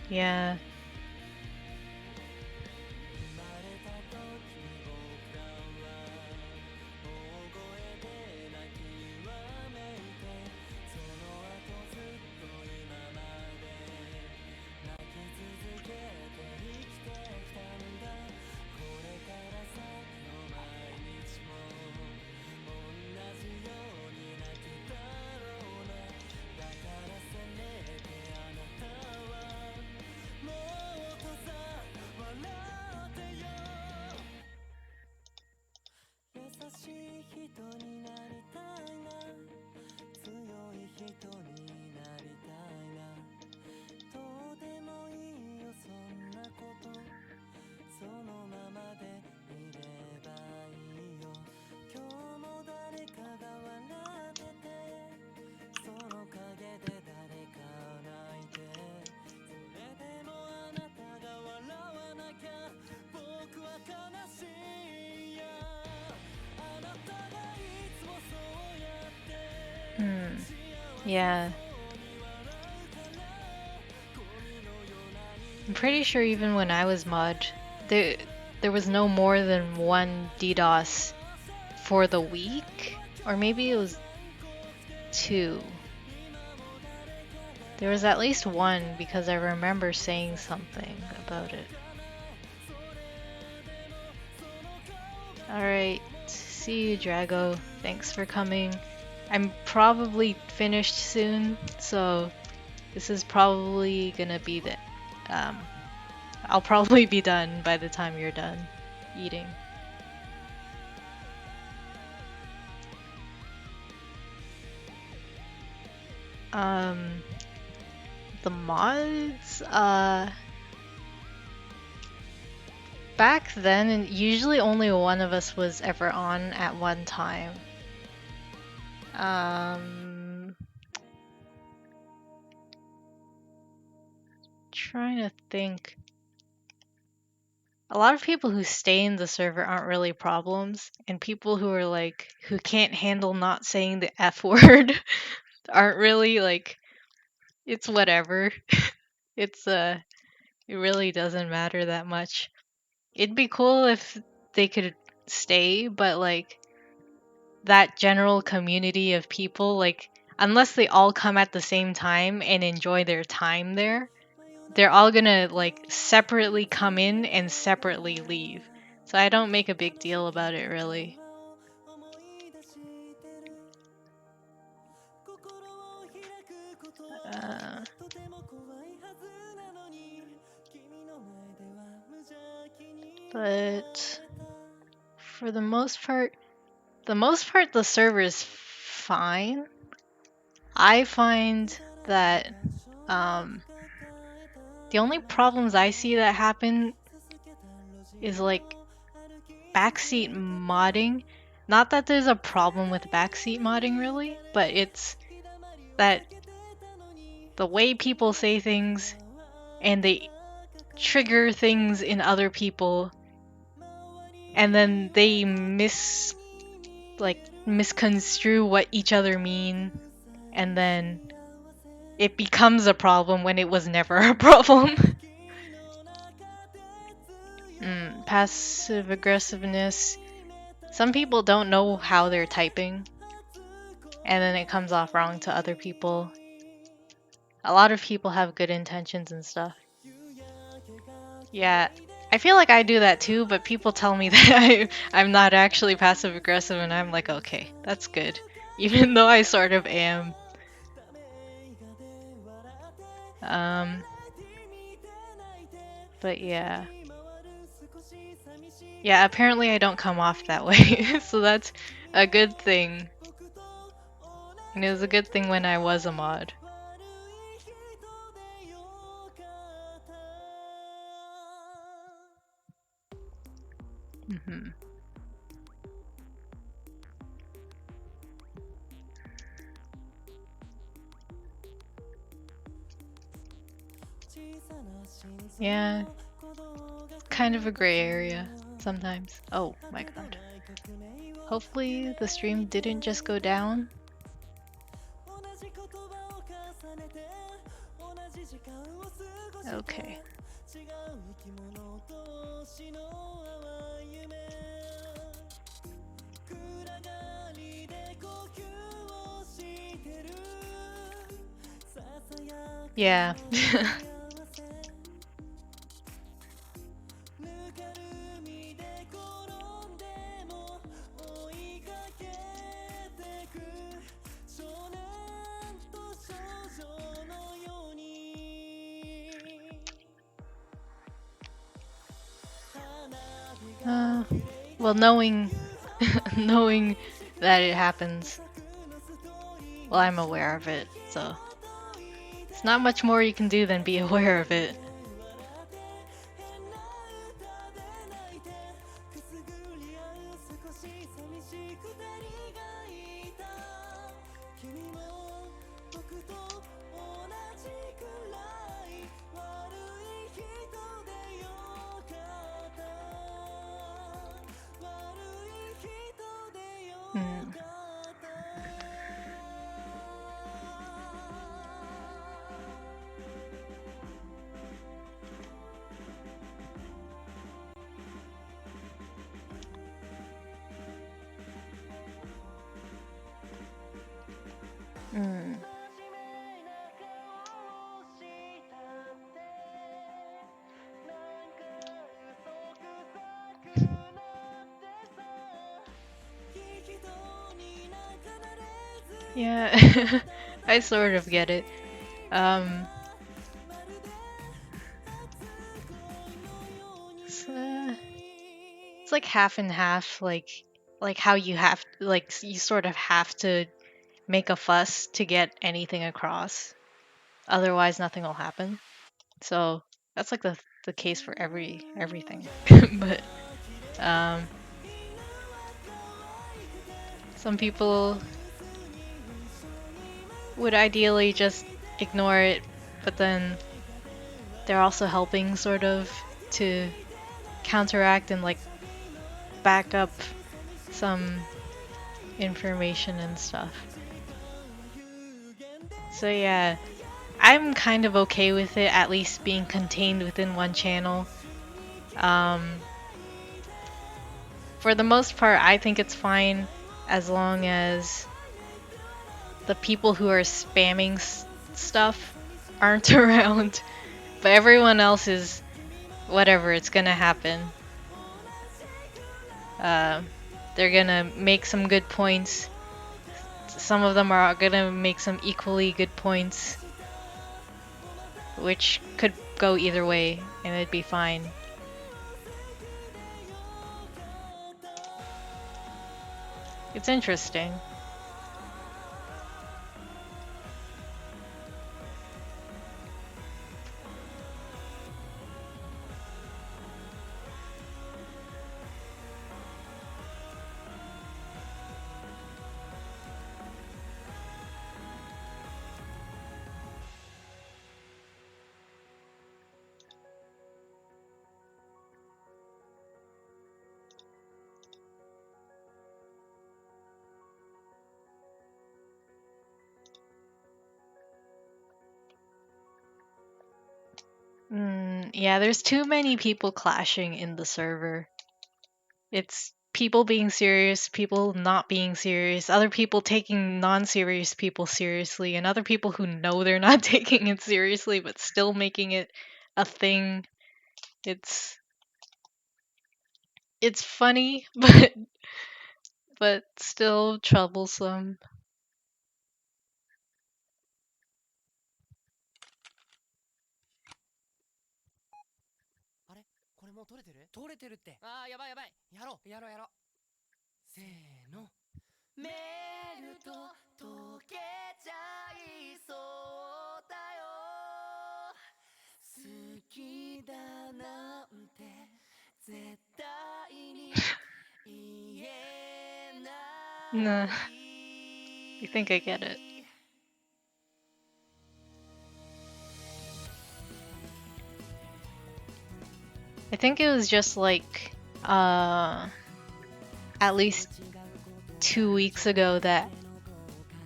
Yeah. Yeah. I'm pretty sure even when I was mod, there was no more than one DDoS for the week, or maybe it was 2. There was at least one because I remember saying something about it. Alright, see you, Drago. Thanks for coming. I'm probably finished soon, so this is probably gonna be the... I'll probably be done by the time you're done eating. The mods, back then, usually only one of us was ever on at one time. Trying to think. A lot of people who stay in the server aren't really problems, and people who are like, who can't handle not saying the F word aren't really like, it's whatever. It's, it really doesn't matter that much. It'd be cool if they could stay, but like, that general community of people, like, unless they all come at the same time and enjoy their time there, they're all gonna like separately come in and separately leave. So I don't make a big deal about it really. Uh, but for the most part, the server is fine. I find that the only problems I see that happen is like backseat modding. Not that there's a problem with backseat modding really, but it's that the way people say things and they trigger things in other people and then they misconstrue what each other mean, and then it becomes a problem when it was never a problem. Passive aggressiveness. Some people don't know how they're typing, and then it comes off wrong to other people. A lot of people have good intentions and stuff. Yeah, I feel like I do that too, but people tell me that I'm not actually passive aggressive, and I'm like, okay, that's good. Even though I sort of am. But yeah. Yeah, apparently I don't come off that way, so that's a good thing. And it was a good thing when I was a mod. Yeah, kind of a gray area sometimes. Oh my god. Hopefully the stream didn't just go down. Okay. Yeah. Well, knowing that it happens, well, I'm aware of it, so it's not much more you can do than be aware of it. Yeah, I sort of get it. It's like half and half, like how you have, like you sort of have to make a fuss to get anything across. Otherwise, nothing will happen. So that's like the case for everything. But some people would ideally just ignore it, but then they're also helping sort of to counteract and like back up some information and stuff. So yeah, I'm kind of okay with it at least being contained within one channel. For the most part, I think it's fine as long as the people who are spamming stuff aren't around, but everyone else is whatever. It's gonna happen. They're gonna make some good points. Some of them are gonna make some equally good points, which could go either way, and it'd be fine. It's interesting. Yeah, there's too many people clashing in the server. It's people being serious, people not being serious, other people taking non-serious people seriously, and other people who know they're not taking it seriously but still making it a thing. It's it's funny, but still troublesome. あれこれもう取れてる取れてるって。あーやばいやばい。やろうやろうやろう。せーの。メルト溶けちゃいそうだよ。好きだなんて絶対に言えない。 Nah, I think I get it. I think it was just like at least 2 weeks ago that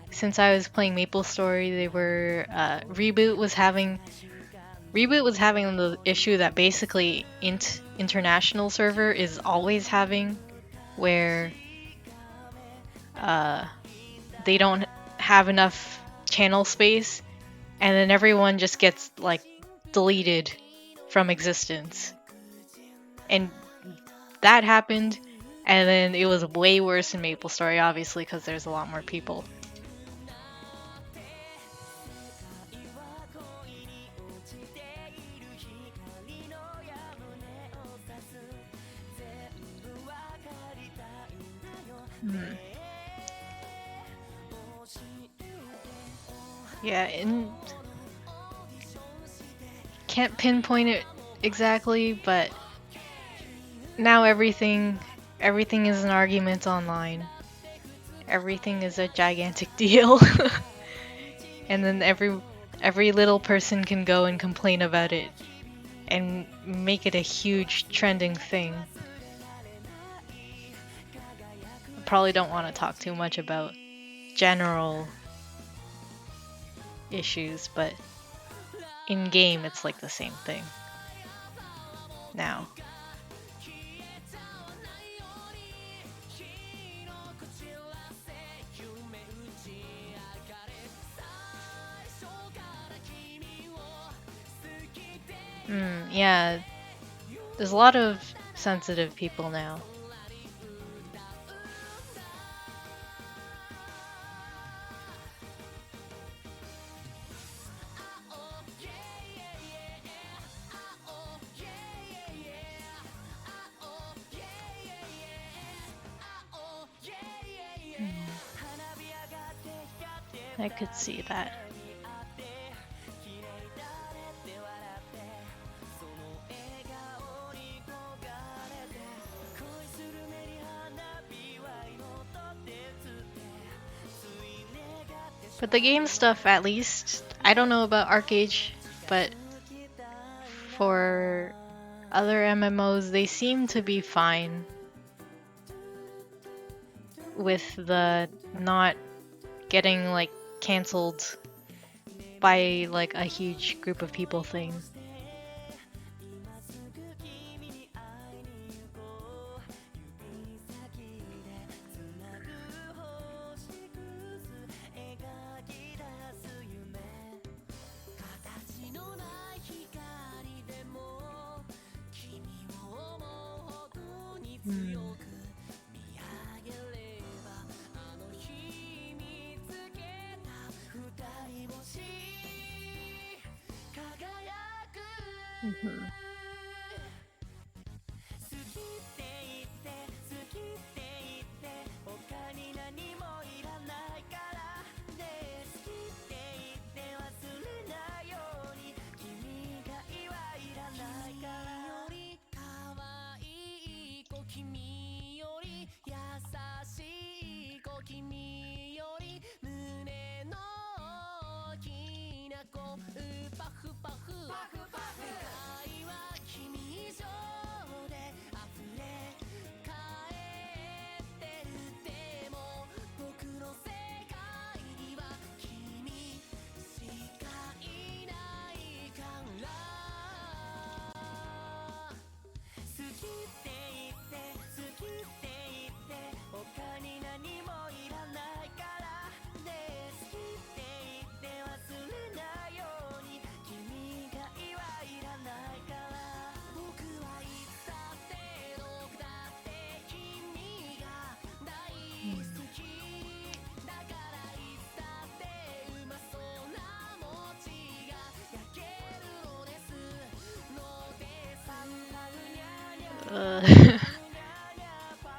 since I was playing MapleStory, they were Reboot was having the issue that basically international server is always having, where they don't have enough channel space, and then everyone just gets like deleted from existence. And that happened, and then it was way worse in MapleStory, obviously, because there's a lot more people. Yeah, and can't pinpoint it exactly, but now everything is an argument online. Everything is a gigantic deal. And then every little person can go and complain about it and make it a huge trending thing. I probably don't want to talk too much about general issues, but in game it's like the same thing now. Yeah, there's a lot of sensitive people now. I could see that. But the game stuff, at least, I don't know about ArcAge, but for other MMOs, they seem to be fine with the not getting like cancelled by like a huge group of people thing. うん。Mhm.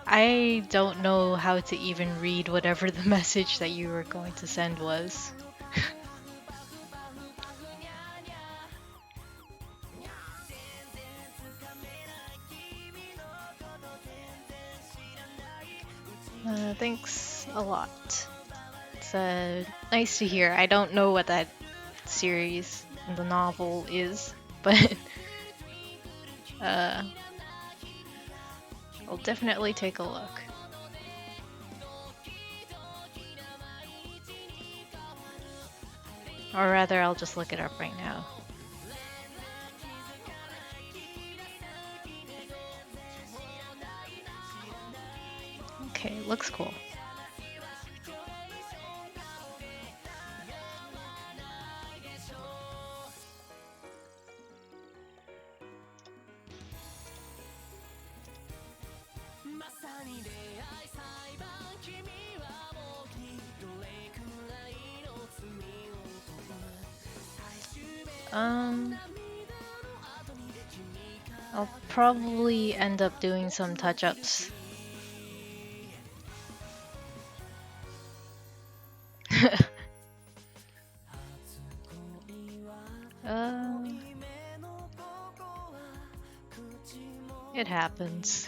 I don't know how to even read whatever the message that you were going to send was. Thanks a lot. It's nice to hear. I don't know what that series, the novel is, but uh, I'll definitely take a look. Or rather, I'll just look it up right now. Okay, looks cool. I'll probably end up doing some touch-ups. It happens.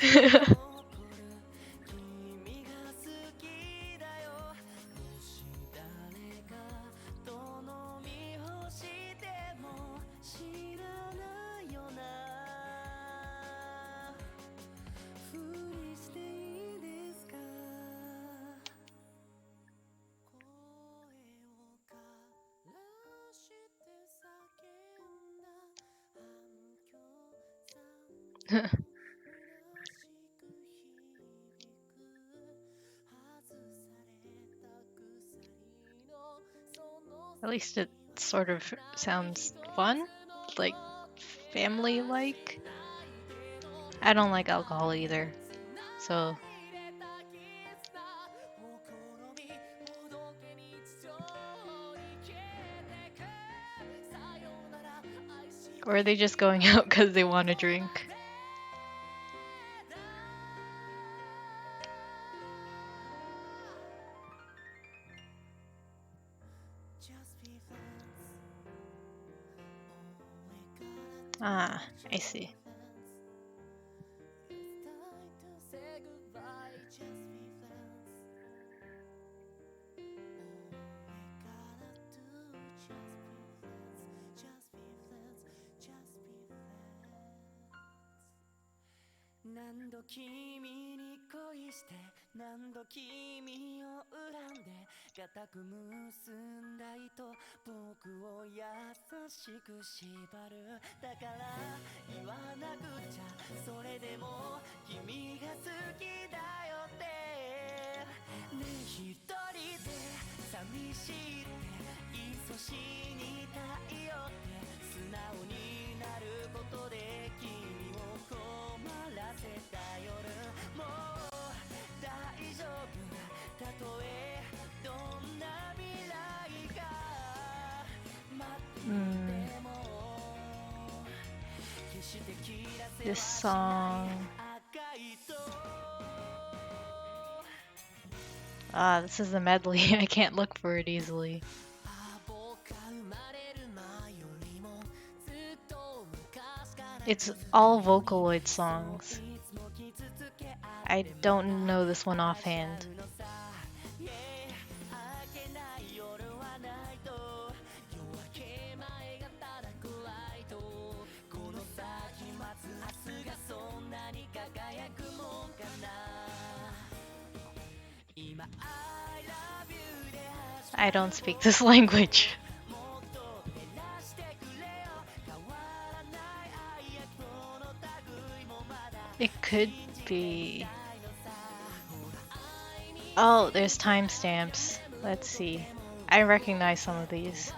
At least it sort of sounds fun, like family-like. I don't like alcohol either, so or are they just going out because they want to drink? Ah, I see. This song. Ah, this is the medley. I can't look for it easily. It's all Vocaloid songs. I don't know this one offhand. I don't speak this language. It could be. Oh, there's timestamps. Let's see. I recognize some of these.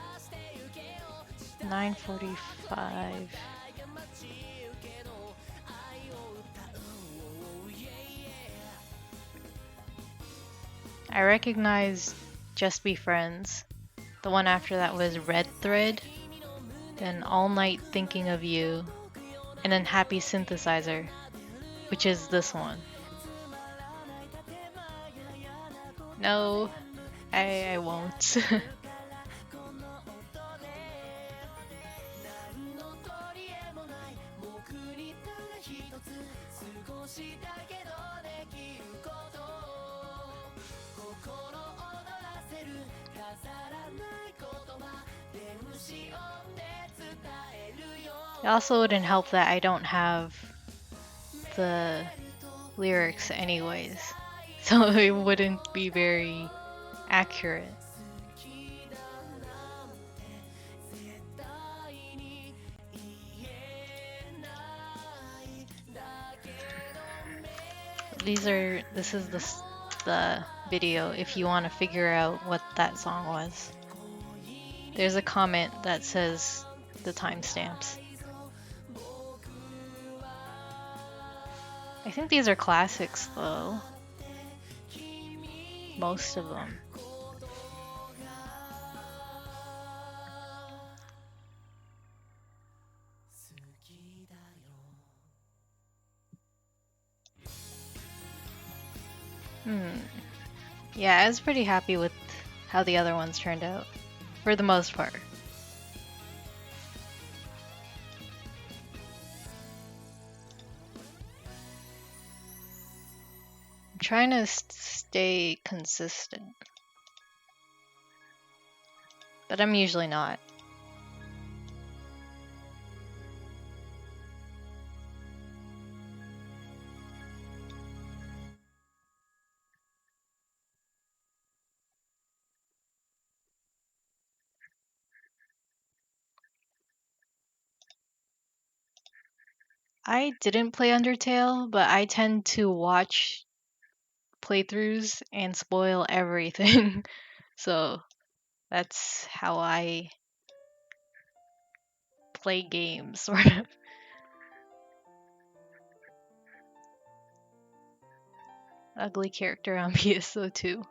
9:45. I recognize Just Be Friends. The one after that was Red Thread. Then All Night Thinking of You. And then Happy Synthesizer, which is this one. No, I won't. It also wouldn't help that I don't have the lyrics anyways, so it wouldn't be very accurate. This is the video if you want to figure out what that song was. There's a comment that says the timestamps. I think these are classics though. Most of them. Yeah, I was pretty happy with how the other ones turned out, for the most part. I'm trying to stay consistent, but I'm usually not. I didn't play Undertale, but I tend to watch playthroughs and spoil everything. So that's how I play games, sort of. Ugly character on PSO2.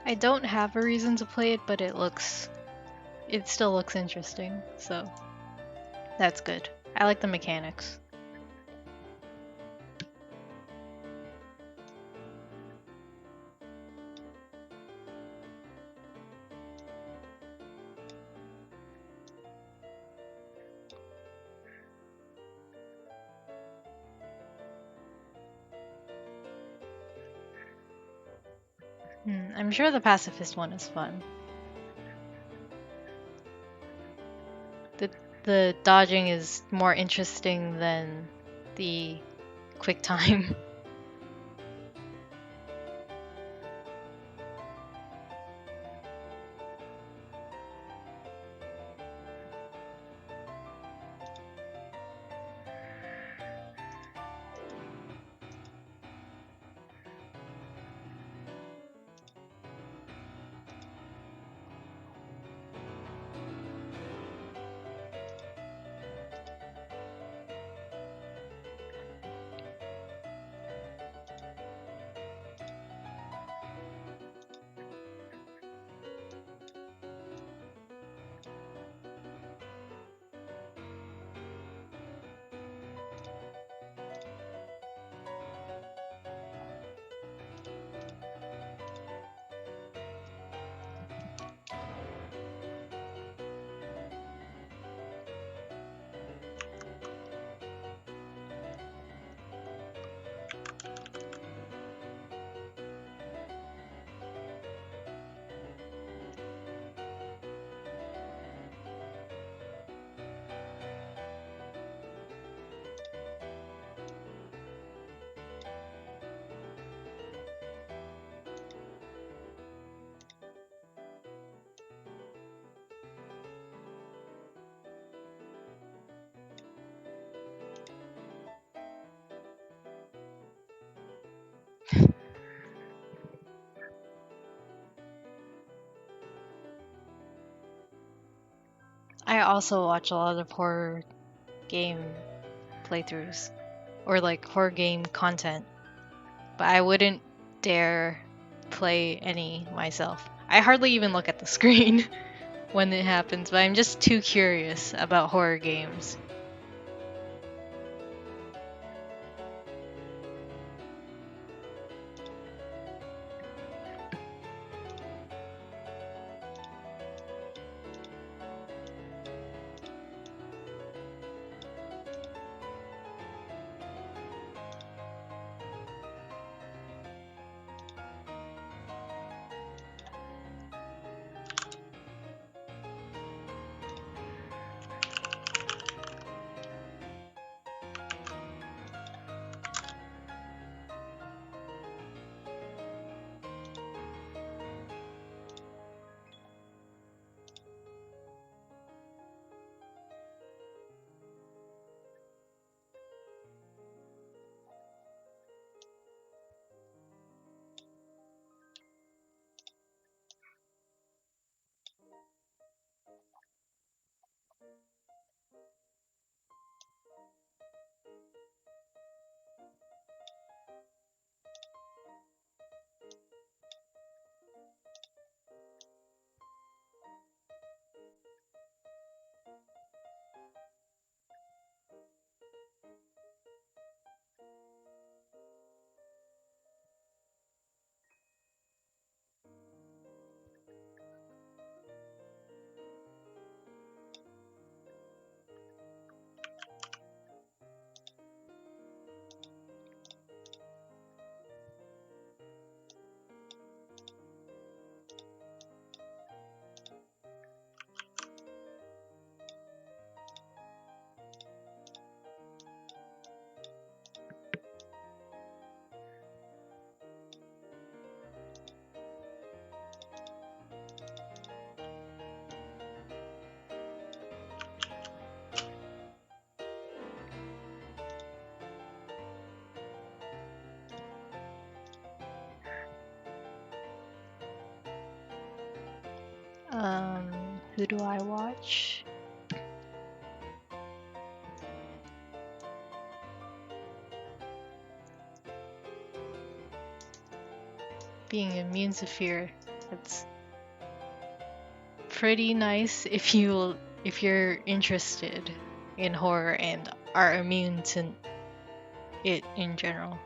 I don't have a reason to play it, but it still looks interesting, so that's good. I like the mechanics. I'm sure the pacifist one is fun. The dodging is more interesting than the quick time. I also watch a lot of horror game playthroughs or like horror game content, but I wouldn't dare play any myself. I hardly even look at the screen when it happens, but I'm just too curious about horror games. Who do I watch? Being immune to fear. It's pretty nice if you're interested in horror and are immune to it in general.